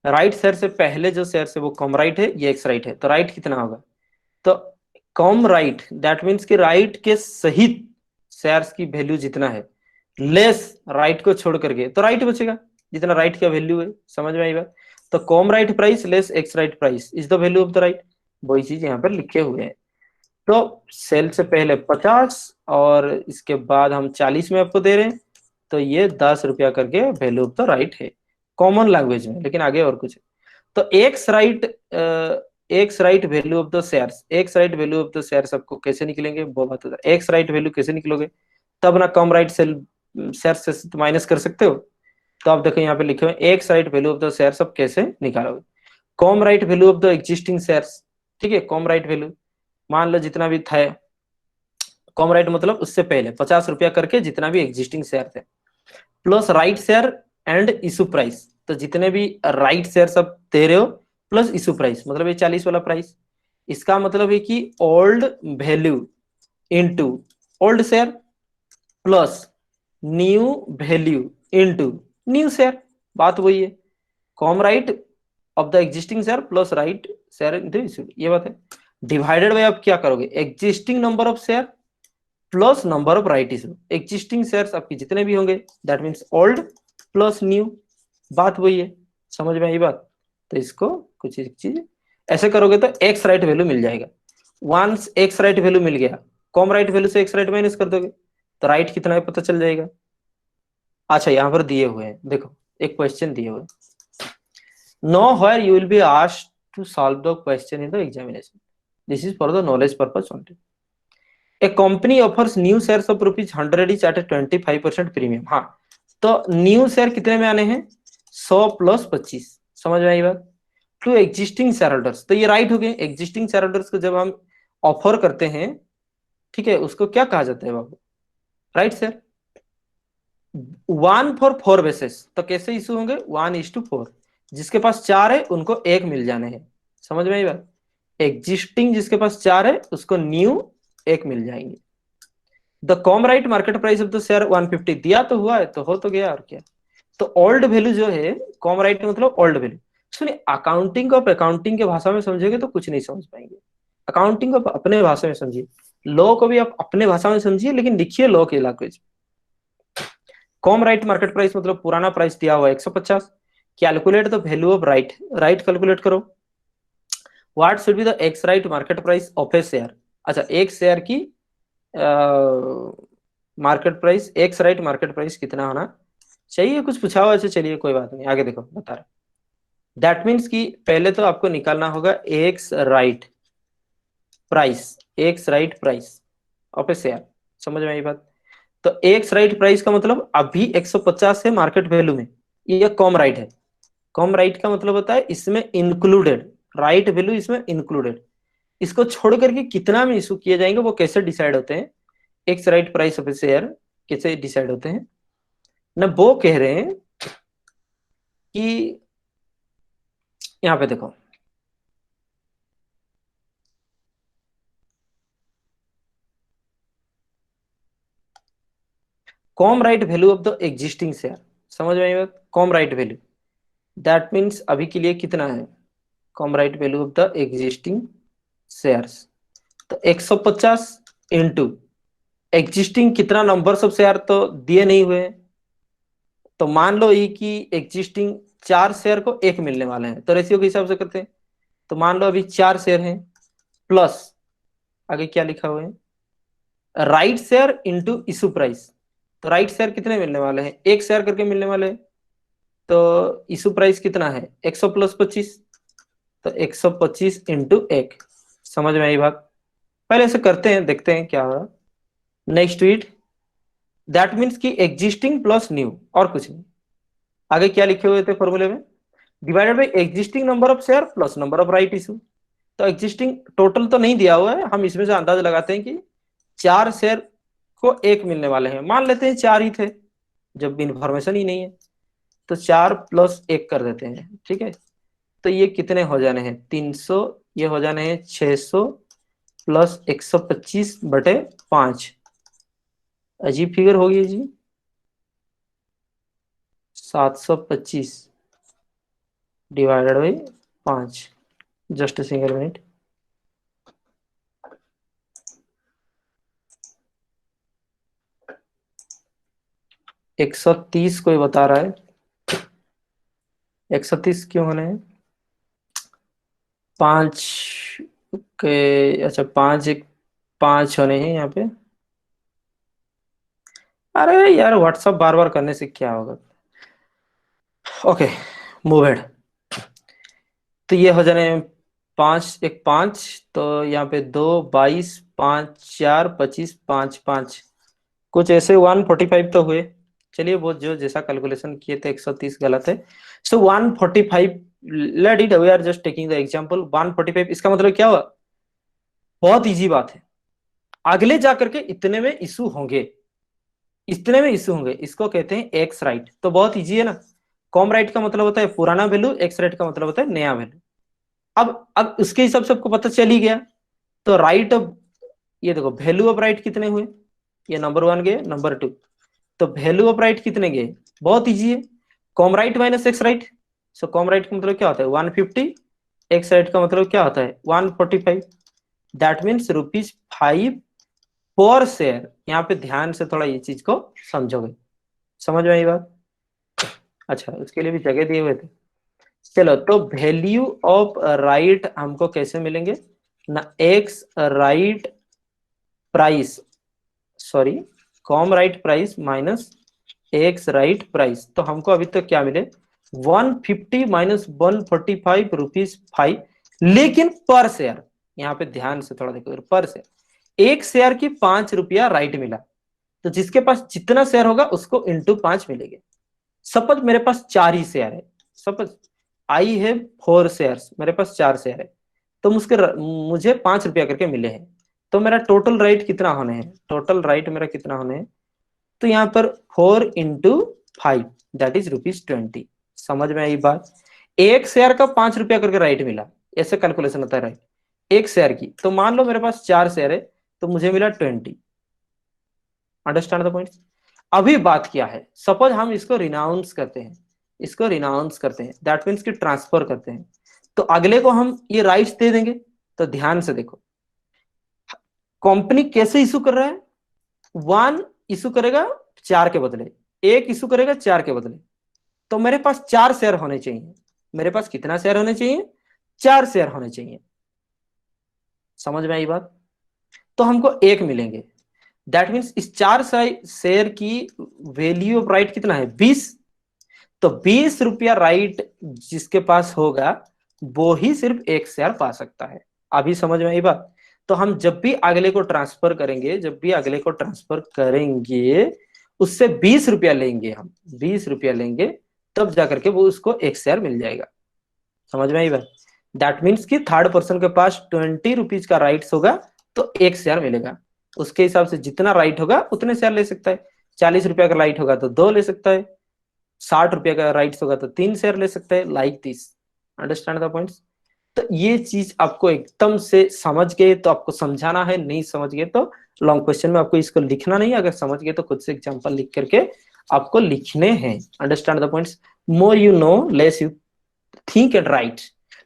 A: राइट शेयर से पहले जो शेयर है वो कॉम राइट है, ये एक्स राइट है। तो राइट कितना होगा? तो कॉम राइट दैट मीन्स कि राइट के सहित शेयर्स की वैल्यू जितना है, लेस राइट को छोड़ करके, तो राइट बचेगा जितना राइट का वैल्यू है। समझ में आई बात? तो com right price less x right price is the value of the right. वही चीज यहाँ पर लिखे हुए हैं। तो सेल से पहले 50 और इसके बाद हम 40 में आपको दे रहे हैं, तो ये 10 रुपया करके वैल्यू ऑफ द राइट है कॉमन लैंग्वेज में, लेकिन आगे और कुछ है। तो x right x right value of the shares, x right value of the shares आपको कैसे निकलेंगे वो बता, एक्स राइट वैल्यू कैसे निकलोगे, तब ना कम राइट सेल शेयर से माइनस कर सकते हो। तो आप देखो यहाँ पे लिखे हुए x right value of the shares आप कैसे निकालोगे, com right value of the existing shares, ठीक है, कॉम राइट वैल्यू मान लो जितना भी था, कॉम राइट मतलब उससे पहले 50 रुपया करके जितना भी एग्जिस्टिंग शेयर थे, plus right share and issue price, तो जितने भी राइट शेयर सब दे रहे हो प्लस इशू प्राइस, मतलब ये 40 वाला प्राइस, इसका मतलब है कि old value into old share plus new value into new share, बात वही है, cum right of the existing share plus right share into issue, ये बात है। डिवाइडेड बाय आप क्या करोगे, existing number of share plus number of right issue, existing shares आपके जितने भी होंगे that means old plus new, बात वही है, समझ में आई बात। तो इसको कुछ एक चीज ऐसे करोगे तो एक्स राइट वैल्यू मिल जाएगा, वंस एक्स राइट वैल्यू मिल गया, कॉम राइट वैल्यू से एक्स राइट माइनस कर दोगे तो राइट कितना है पता चल जाएगा। अच्छा यहाँ पर दिए हुए हैं, देखो एक क्वेश्चन दिए हुए, no where you will be asked to solve the question in the examination, this is for the knowledge purpose only. A company offers new shares of ₹100 each at a 25% premium, हाँ तो new share कितने में आने हैं, 100 plus 25, समझ में आई बात। टू एग्जिस्टिंग शेयर होल्डर्स, तो ये राइट हो गए, एग्जिस्टिंग शेयर होल्डर्स को जब हम ऑफर करते हैं, ठीक है, उसको क्या कहा जाता है बाबू, राइट शेयर। 1 for 4 बेसिस, तो कैसे इशू होंगे 1:4, जिसके पास 4 है उनको 1 मिल जाने हैं, समझ में आई बात। एग्जिस्टिंग जिसके पास 4 है उसको न्यू 1 मिल जाएंगे। The cum right market price of the share 150, दिया तो हुआ है तो हो तो गया और क्या। तो ओल्ड वैल्यू जो है, कॉम राइट मतलब ओल्ड वैल्यू, सुनिए अकाउंटिंग को अकाउंटिंग के भाषा में समझोगे तो कुछ नहीं समझ पाएंगे, अकाउंटिंग को अपने भाषा में समझिए, लॉ को भी आप अपने भाषा में समझिए लेकिन लिखिए लॉ के language. Cum right market price मतलब पुराना प्राइस दिया हुआ है 150, calculate the value of right, right calculate करो, what should be the ex right market price of a share, अच्छा एक शेयर की market price, ex right market price कितना होना चाहिए, कुछ पूछा हुआ है, चलिए कोई बात नहीं, आगे देखो बता रहे। दैट मीन्स कि पहले तो आपको निकालना होगा x right price, ex right price of a share, समझ में आई बात। तो एक्स राइट प्राइस का मतलब अभी 150 है मार्केट वैल्यू में, ये कॉम राइट है, कॉम राइट का मतलब होता है इसमें इंक्लूडेड, राइट वैल्यू इसमें इंक्लूडेड, इसको छोड़ करके कितना में इशू किए जाएंगे वो कैसे डिसाइड होते हैं, x right price of a share कैसे डिसाइड होते हैं ना, वो कह रहे हैं कि यहाँ पे देखो, com right value of the existing share, समझ में आई बात, com right value that means अभी के लिए कितना है, cum right value of the existing shares, तो 150 इंटू एग्जिस्टिंग कितना नंबर ऑफ शेयर तो दिए नहीं हुए हैं, तो मान लो ये कि एग्जिस्टिंग 4 शेयर को 1 मिलने वाले हैं, तो रेशियो के हिसाब से करते हैं, तो मान लो अभी 4 शेयर हैं प्लस आगे क्या लिखा हुआ है, right share into issue price, तो राइट शेयर कितने मिलने वाले हैं, 1 शेयर करके मिलने वाले हैं, तो इशू प्राइस कितना है 100 प्लस 25, तो 125 इंटू 1, समझ में आई बात। पहले ऐसे करते हैं देखते हैं क्या होगा। नेक्स्ट रीड, दैट मीन्स कि एग्जिस्टिंग प्लस न्यू और कुछ नहीं, आगे क्या लिखे हुए थे फॉर्मूले में, divided by existing number of share plus number of right issue, तो एग्जिस्टिंग टोटल तो नहीं दिया हुआ है, हम इसमें से अंदाज लगाते हैं कि 4 शेयर को 1 मिलने वाले हैं, मान लेते हैं 4 ही थे जब इंफॉर्मेशन ही नहीं है, तो 4 प्लस 1 कर देते हैं, ठीक है। तो ये कितने हो जाने हैं 300, ये हो जाने हैं 600 प्लस 125/5, अजीब फिगर होगी जी, 725 divided by 5, just single minute, 130 कोई बता रहा है, 130 क्यों होने हैं, 5 के, अच्छा 5 होने हैं यहाँ पे, अरे यार व्हाट्सअप बार बार करने से क्या होगा, ओके मूव हेड, तो ये हो जाने 5 एक 5, तो यहाँ पे 2, 22, 5 4, 25, 5 5, कुछ ऐसे 145 तो हुए। चलिए वो जो जैसा कैलकुलेशन किए थे 130 गलत है। So 145, let it, we are just taking the example 145। इसका मतलब क्या हुआ? बहुत इजी बात है। अगले जाकर के इतने में इशू होंगे, इतने में इशू होंगे, इसको कहते हैं एक्स राइट। तो बहुत इजी है ना। कॉम राइट का मतलब होता है पुराना वैल्यू, एक्स राइट का मतलब होता है नया वैल्यू। अब उसके हिसाब से आपको पता चल ही गया। तो राइट अब ये देखो वैल्यू ऑफ राइट कितने हुए, ये नंबर 1 गए, नंबर 2, तो वैल्यू ऑफ राइट कितने गए? बहुत इजी है, cum right minus ex right. So cum right का मतलब क्या होता है 150, एक्स राइट का मतलब क्या होता है 145। दैट मीन्स ₹5 पर शेयर। यहाँ पे ध्यान से थोड़ा ये चीज को समझोगे, समझ में आई बात? अच्छा, उसके लिए भी जगह दिए हुए थे। चलो, तो वैल्यू ऑफ राइट हमको कैसे मिलेंगे ना, x right price, sorry com right price minus ex right price. तो हमको अभी तक क्या मिले 150 माइनस 145 रुपीज 5, लेकिन पर शेयर। यहाँ पे ध्यान से थोड़ा देखो, पर शेयर, एक शेयर की 5 रुपया राइट मिला। तो जिसके पास जितना शेयर होगा उसको इंटू 5 मिलेंगे। सपोज मेरे पास 4 ही शेयर है, सपोज आई है 4 शेयर, मेरे पास 4 शेयर है, तो मुझे 5 रुपया करके मिले हैं। तो मेरा टोटल राइट कितना होने हैं, टोटल राइट मेरा कितना होने हैं? तो यहाँ पर 4 × 5, दैट इज ₹20। समझ में आई बात? एक शेयर का 5 रुपया करके राइट मिला, ऐसे कैलकुलेशन होता है राइट एक शेयर की। तो मान लो मेरे पास 4 शेयर है, तो मुझे मिला 20। Understand the point? अभी बात क्या है, सपोज हम इसको रिनाउंस करते हैं, इसको रिनाउंस करते हैं, दैट मीन्स कि ट्रांसफर करते हैं, तो अगले को हम ये राइट्स दे देंगे। तो ध्यान से देखो, कंपनी कैसे इशू कर रहा है, 1 इशू करेगा 4 के बदले, 1 इशू करेगा 4 के बदले। तो मेरे पास 4 शेयर होने चाहिए। मेरे पास कितना शेयर होने चाहिए? 4 शेयर होने चाहिए। समझ में आई बात? तो हमको 1 मिलेंगे। दैट मीन्स इस 4 शेयर की वैल्यू ऑफ राइट कितना है 20। तो 20 रुपया राइट जिसके पास होगा वो ही सिर्फ 1 शेयर पा सकता है। अभी समझ में आई बात? तो हम जब भी अगले को ट्रांसफर करेंगे, जब भी अगले को ट्रांसफर करेंगे, उससे 20 रुपया लेंगे, हम 20 रुपया लेंगे, तब जाकर के वो उसको 1 शेयर मिल जाएगा। समझ में आई बात? दैट मीन्स कि थर्ड पर्सन के पास 20 रुपीज का राइट्स होगा, तो 1 शेयर मिलेगा। उसके हिसाब से जितना राइट होगा उतने शेयर ले सकता है। 40 रुपया का राइट होगा तो 2 ले सकता है, 60 रुपया का राइट्स होगा तो 3 शेयर ले सकते हैं, like this. Understand the points? तो ये चीज आपको एकदम से समझ गए तो आपको समझाना है, नहीं समझ गए तो लॉन्ग क्वेश्चन में आपको इसको लिखना नहीं, अगर समझ गए तो खुद से एग्जांपल लिख करके आपको लिखने हैं। Understand the points? More you know less you think and right,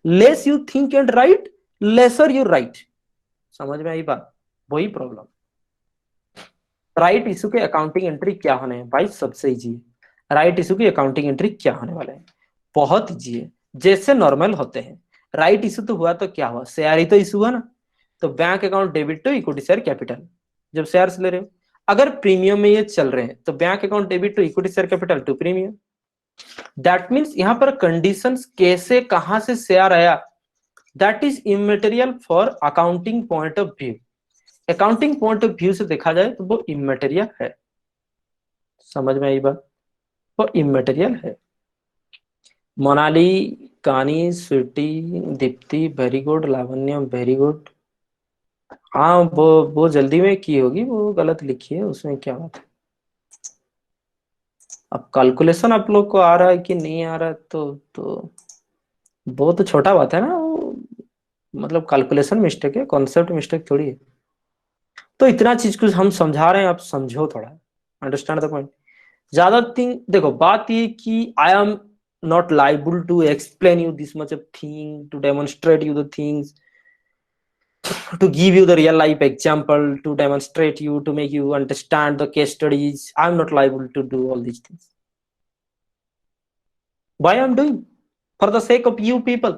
A: less you think and right, laser you right. समझ में आई बात? वही प्रॉब्लम। राइट इशू के अकाउंटिंग एंट्री क्या होने हैं भाई? सबसे इजी है। राइट इशू की अकाउंटिंग एंट्री क्या होने वाले हैं? बहुत इजी है, जैसे नॉर्मल होते हैं। राइट इशू तो हुआ तो क्या हुआ, शेयर ही तो इशू हुआ ना। तो bank account debit to equity share capital, जब शेयर्स ले रहे हो। अगर प्रीमियम में ये चल रहे हैं तो bank account debit to equity share capital to premium. That means यहाँ पर कंडीशंस कैसे कहां से शेयर आया, that is immaterial for accounting point of view. Accounting point of view से देखा जाए तो वो इमेटेरियल है। समझ में आई बात? वो इमेटेरियल है। मोनाली, कानी, स्वीटी, दीप्ति वेरी गुड, लावण्य वेरी गुड। हाँ, वो जल्दी में की होगी, वो गलत लिखी है, उसमें क्या बात है। अब कैलकुलेशन आप लोग को आ रहा है कि नहीं आ रहा है, तो वो तो छोटा बात है ना वो, मतलब कैलकुलेशन मिस्टेक है, कॉन्सेप्ट मिस्टेक थोड़ी है। तो इतना चीज कुछ हम समझा रहे हैं, आप समझो थोड़ा। Understand the point? ज्यादा थिंग देखो, बात ये कि I am not liable to explain you this much of thing, to demonstrate you the things, to give you the real life example, to demonstrate you, to make you understand the case studies. I'm not liable to do all these things. Why I'm doing? For the sake of you people.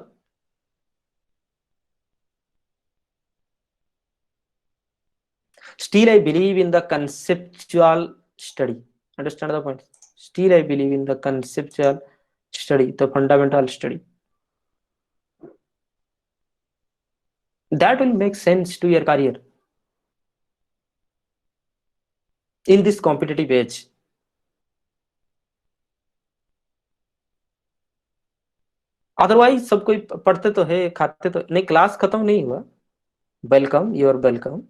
A: Still I believe in the conceptual study. Understand the point? Still I believe in the conceptual study, the fundamental study. that will make sense to your career in this competitive age. Otherwise सब कोई पढ़ते तो है, खाते तो नहीं, class खत्म नहीं हुआ, welcome, you are welcome,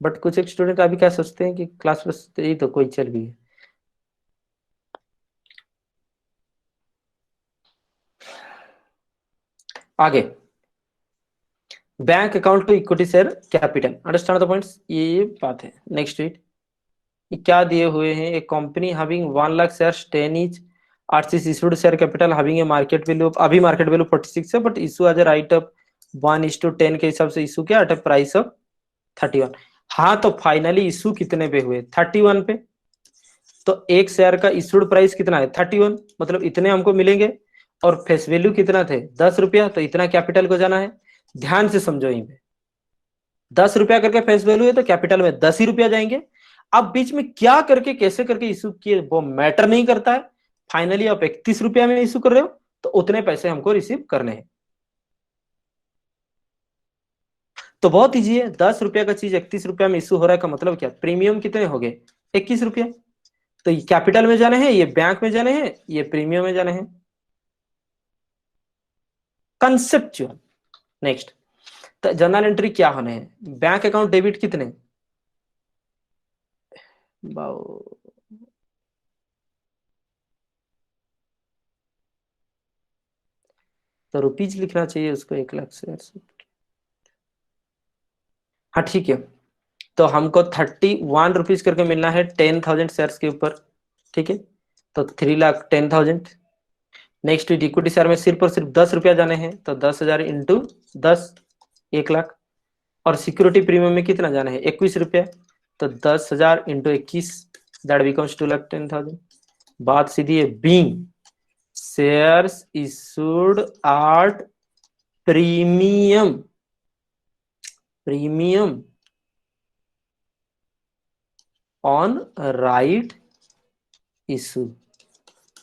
A: but कुछ एक स्टूडेंट अभी क्या सोचते हैं कि क्लास बस यही तो कोई चल भी है। आगे, bank account to equity share capital, understand the points, ये बात है। नेक्स्ट रीड, क्या दिए हुए हैं, एक company having 1 lakh shares 10 each, RCC issued share capital having a market value, अभी मार्केट वैल्यू 46 है, but issue as a right up 1:10 के हिसाब से इशू किया एट ए प्राइस ऑफ 31। हाँ, तो फाइनली इशू कितने पे हुए, 31 पे, तो एक शेयर का इशूड प्राइस कितना है 31, मतलब इतने हमको मिलेंगे, और फेस वैल्यू कितना थे 10 रुपया, तो इतना कैपिटल को जाना है। ध्यान से समझो, यहीं पे 10 रुपया करके फेस वैल्यू है, तो कैपिटल में 10 ही रुपया जाएंगे। अब बीच में क्या करके कैसे करके इशू किए वो मैटर नहीं करता है, फाइनली आप 31 रुपया में इशू कर रहे हो, तो उतने पैसे हमको रिसीव करने हैं। तो बहुत इजी है, 10 रुपया का चीज 31 रुपया में इशू हो रहा है, का मतलब क्या, प्रीमियम कितने हो गए 21 रुपया, तो ये कैपिटल में जाने हैं, ये बैंक में जाने हैं, ये प्रीमियम में जाने हैं, कंसेप्चुअल। नेक्स्ट, तो जर्नल एंट्री क्या होने हैं, बैंक अकाउंट डेबिट कितने, तो रुपीज लिखना चाहिए उसको 1 लाख से। हाँ ठीक है, तो हमको 31 रुपीज करके मिलना है 10,000 शेयर्स के ऊपर, ठीक है, तो 3,10,000। नेक्स्ट इक्विटी शेयर में सिर्फ और सिर्फ 10 रुपया जाने हैं, तो 10,000 इंटू 10, 1 लाख, और सिक्योरिटी प्रीमियम में कितना जाना है 21 रुपया, तो 10,000 इंटू 21, दैट बिकम्स 2,10,000। बात सीधी है, being shares issued at premium, premium on right issue,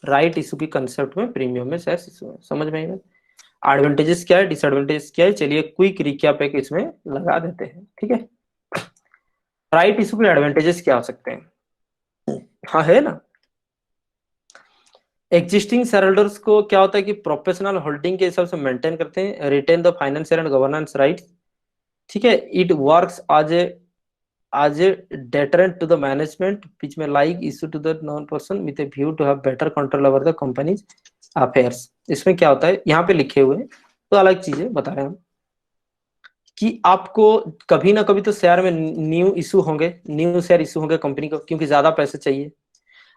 A: right issue की कंसेप्ट में प्रीमियम में शेयर्स इशू है, समझ में आएगा। एडवांटेजेस क्या है, डिसएडवांटेजेस क्या है, चलिए क्विक रिकैप एक इसमें लगा देते हैं, ठीक है। राइट इशू के एडवांटेजेस क्या हो सकते हैं, हाँ है ना, एग्जिस्टिंग शेयर होल्डर्स को क्या होता है कि प्रोफेशनल होल्डिंग के हिसाब से मेंटेन करते हैं, retain the financial and governance right, ठीक है। It works as a deterrent to the management which may like issue to the non person with a view to have better control over the company's affairs। इसमें क्या होता है, यहाँ पे लिखे हुए तो अलग चीजें बता रहे हैं हम, कि आपको कभी ना कभी तो शेयर में न्यू इशू होंगे, न्यू शेयर इशू होंगे कंपनी को, क्योंकि ज्यादा पैसे चाहिए।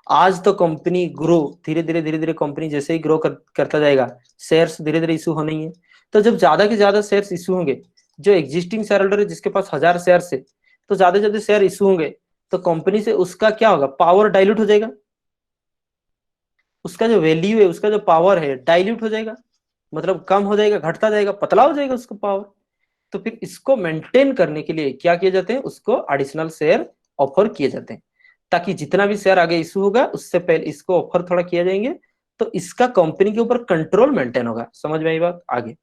A: आज तो कंपनी ग्रो, धीरे धीरे कंपनी जैसे ही ग्रो करता जाएगा, शेयर्स धीरे धीरे इशू होने ही है, तो जब ज्यादा के ज्यादा शेयर्स इशू होंगे, जो एग्जिस्टिंग शेयर होल्डर है जिसके पास 1000 शेयर है, तो ज्यादा से ज्यादा शेयर इशू होंगे, तो कंपनी से उसका क्या होगा, पावर डाइल्यूट हो जाएगा, उसका जो वैल्यू है, उसका जो पावर है डाइल्यूट हो जाएगा, मतलब कम हो जाएगा, घटता जाएगा, पतला हो जाएगा उसका पावर। तो फिर इसको मेंटेन करने के लिए क्या किए जाते हैं, उसको एडिशनल शेयर ऑफर किए जाते हैं, ताकि जितना भी शेयर आगे इशू होगा उससे पहले इसको ऑफर थोड़ा किया जाएंगे, तो इसका कंपनी के ऊपर कंट्रोल मेंटेन होगा। समझ में आई बात। आगे,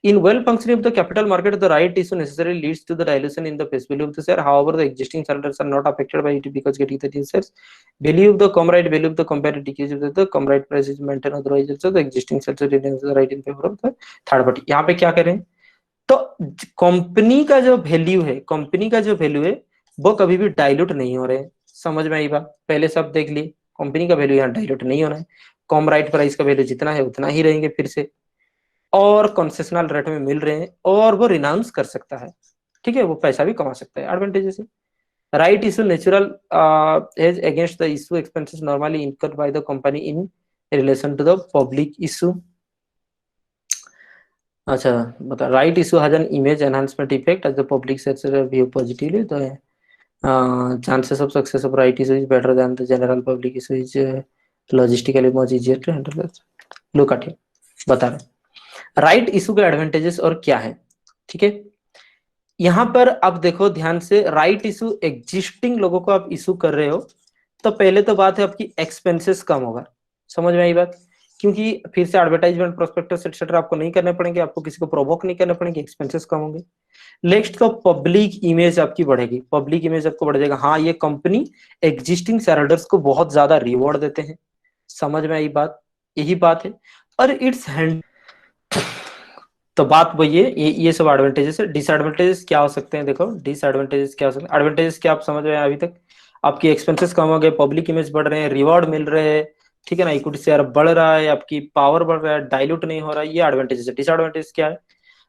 A: in well functioning of the capital market, the right issue necessarily leads to the dilution in the face value of the share. However, the existing shareholders are not affected by it because getting the new shares. Value of the com right, value of the company decreases if the com right price is maintained, otherwise also the existing shares retains the right in favor of the third party। यहाँ पे क्या करें, तो company का जो value है, company का जो वैल्यू है वो कभी भी डाइल्यूट नहीं हो रहे हैं। समझ में आई बात, पहले सब देख लिए, कंपनी का वैल्यू यहाँ डाइल्यूट नहीं हो रहा है, कॉम राइट प्राइस का वैल्यू जितना है उतना ही रहेंगे फिर से, और कंसेशनल रेट में मिल रहे हैं, और वो रिनाउंस कर सकता है, ठीक है, वो पैसा भी कमा सकता है एडवांटेजेस है। Right issue natural hedge against the issue expenses normally incurred by the company in relation to the public issue. अच्छा बता, right issue has an image enhancement effect as the public sets view positively, the chances of success of right issue is better than the general public issue is logistically much easier to handle। look at it, बता रहे right issue के advantages और क्या है, ठीक है। यहां पर अब देखो ध्यान से, राइट इशू एग्जिस्टिंग लोगों को आप इशू कर रहे हो, तो पहले तो बात है आपकी एक्सपेंसेस कम होगा। समझ में आई बात, क्योंकि फिर से एडवर्टाइजमेंट प्रोस्पेक्टस एक्सेट्रा आपको नहीं करने पड़ेंगे, आपको किसी को प्रोवोक नहीं करने पड़ेंगे, एक्सपेंसेस कम होंगे। नेक्स्ट तो पब्लिक इमेज आपकी बढ़ेगी, पब्लिक इमेज आपको बढ़ जाएगा, हाँ ये कंपनी एग्जिस्टिंग शेयर होल्डर्स को बहुत ज्यादा रिवॉर्ड देते हैं। समझ में आई बात, यही बात है। और इट्स हैंड, तो बात वही है, ये सब एडवांटेजेस है। डिसएडवांटेजेस क्या हो सकते हैं, देखो डिसएडवांटेजेस क्या हो सकते हैं। एडवांटेजेस क्या आप समझ रहे हैं अभी तक, आपकी एक्सपेंसेस कम हो गए, पब्लिक इमेज बढ़ रहे हैं, रिवॉर्ड मिल रहे हैं, ठीक है ना, इक्विटी शेयर बढ़ रहा है, आपकी पावर बढ़ रहा है, डाइल्यूट नहीं हो रहा है, ये एडवांटेजेस है। डिसएडवांटेज क्या है,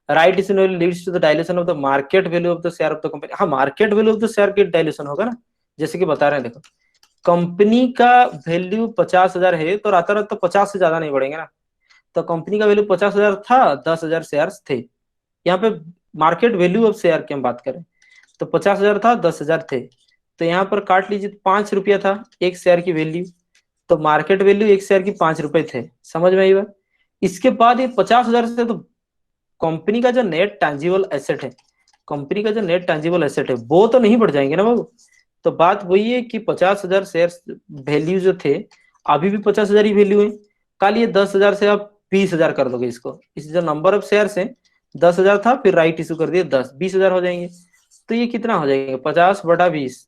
A: right issue leads to the dilution of the market value of the share of the company. हाँ, market value of the share की डाइल्यूशन होगा ना, जैसे कि बता रहे हैं, देखो कंपनी का वैल्यू 50,000 है, तो रात रात तो 50 से ज्यादा नहीं बढ़ेंगे ना। तो कंपनी का वैल्यू 50,000 था, 10,000 शेयर थे, यहाँ पे मार्केट वैल्यू ऑफ शेयर की हम बात करें, तो 50,000 था, 10,000 थे, तो यहाँ पर काट लीजिए, 5 रुपया था एक शेयर की वैल्यू, तो मार्केट वैल्यू एक शेयर की 5 रुपए थे। समझ में आई बात। इसके बाद ये 50,000 से तो कंपनी का जो नेट टैंजिबल एसेट है, कंपनी का जो नेट टैंजिबल एसेट है वो तो नहीं बढ़ जाएंगे ना बाबू। तो बात वही है कि 50,000 शेयर वैल्यू जो थे, अभी भी 50,000 ही वैल्यू है, कल ये 10,000 से आप 20,000 कर दोगे इसको, इस जो नंबर ऑफ शेयर है 10,000 था, फिर राइट इशू कर दिए 10, 20,000 हो जाएंगे। तो ये कितना हो जाएंगे, 50/20,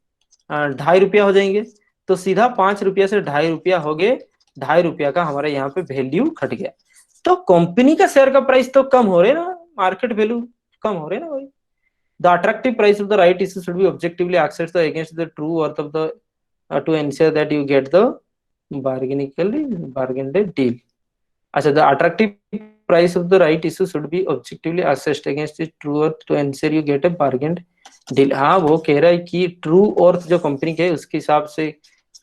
A: 2.5 रुपया हो जाएंगे। तो सीधा 5 रुपया से 2.5 रुपया हो गए, 2.5 रुपया का हमारे यहाँ पे वैल्यू घट गया। तो कंपनी का शेयर का प्राइस तो कम हो रहे ना, मार्केट वैल्यू कम हो रहे ना भाई। The attractive price of the right issue should be objectively access the against the true worth of the to ensure that you get the bargainically bargained deal. अच्छा, the attractive price of the right issue should be objectively assessed against the true worth to ensure you get a bargained deal. हाँ, वो कह रहा है कि true worth जो company के उसके हिसाब से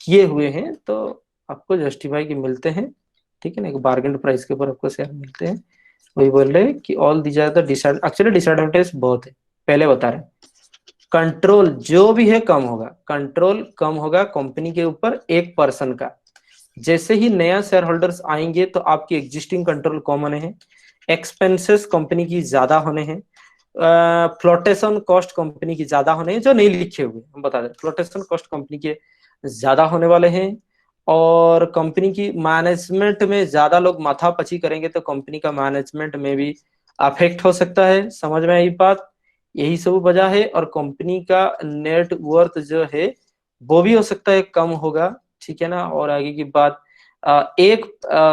A: किए हुए हैं, तो आपको जस्टिफाई के मिलते हैं, ठीक है ना, एक बार्गेन प्राइस के ऊपर आपको शेयर मिलते हैं। वही बोल रहे हैं कि all these are the actually disadvantage बहुत है, पहले बता रहे हैं। कंट्रोल जो भी है कम होगा, कंट्रोल कम होगा कंपनी के ऊपर एक पर्सन का। जैसे ही नया शेयर होल्डर्स आएंगे तो आपकी एग्जिस्टिंग कंट्रोल कम होने हैं, एक्सपेंसेस कंपनी की ज्यादा होने हैं, फ्लोटेशन कॉस्ट कंपनी की ज्यादा होने हैं, जो नहीं लिखे हुए हम बता दें, फ्लोटेशन कॉस्ट कंपनी के ज्यादा होने वाले हैं, और कंपनी की मैनेजमेंट में ज्यादा लोग माथापची करेंगे तो कंपनी का मैनेजमेंट में भी अफेक्ट हो सकता है। समझ में आई बात, यही सब वजह है। और कंपनी का नेट वर्थ जो है वो भी हो सकता है कम होगा, ठीक है ना। और आगे की बात, एक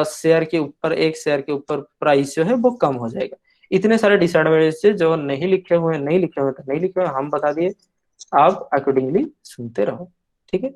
A: शेयर के ऊपर, एक शेयर के ऊपर प्राइस जो है वो कम हो जाएगा। इतने सारे डिसएडवांटेज जो नहीं लिखे हुए हैं, नहीं लिखे हुए तो नहीं लिखे हुए, हम बता दिए, आप अकॉर्डिंगली सुनते रहो, ठीक है।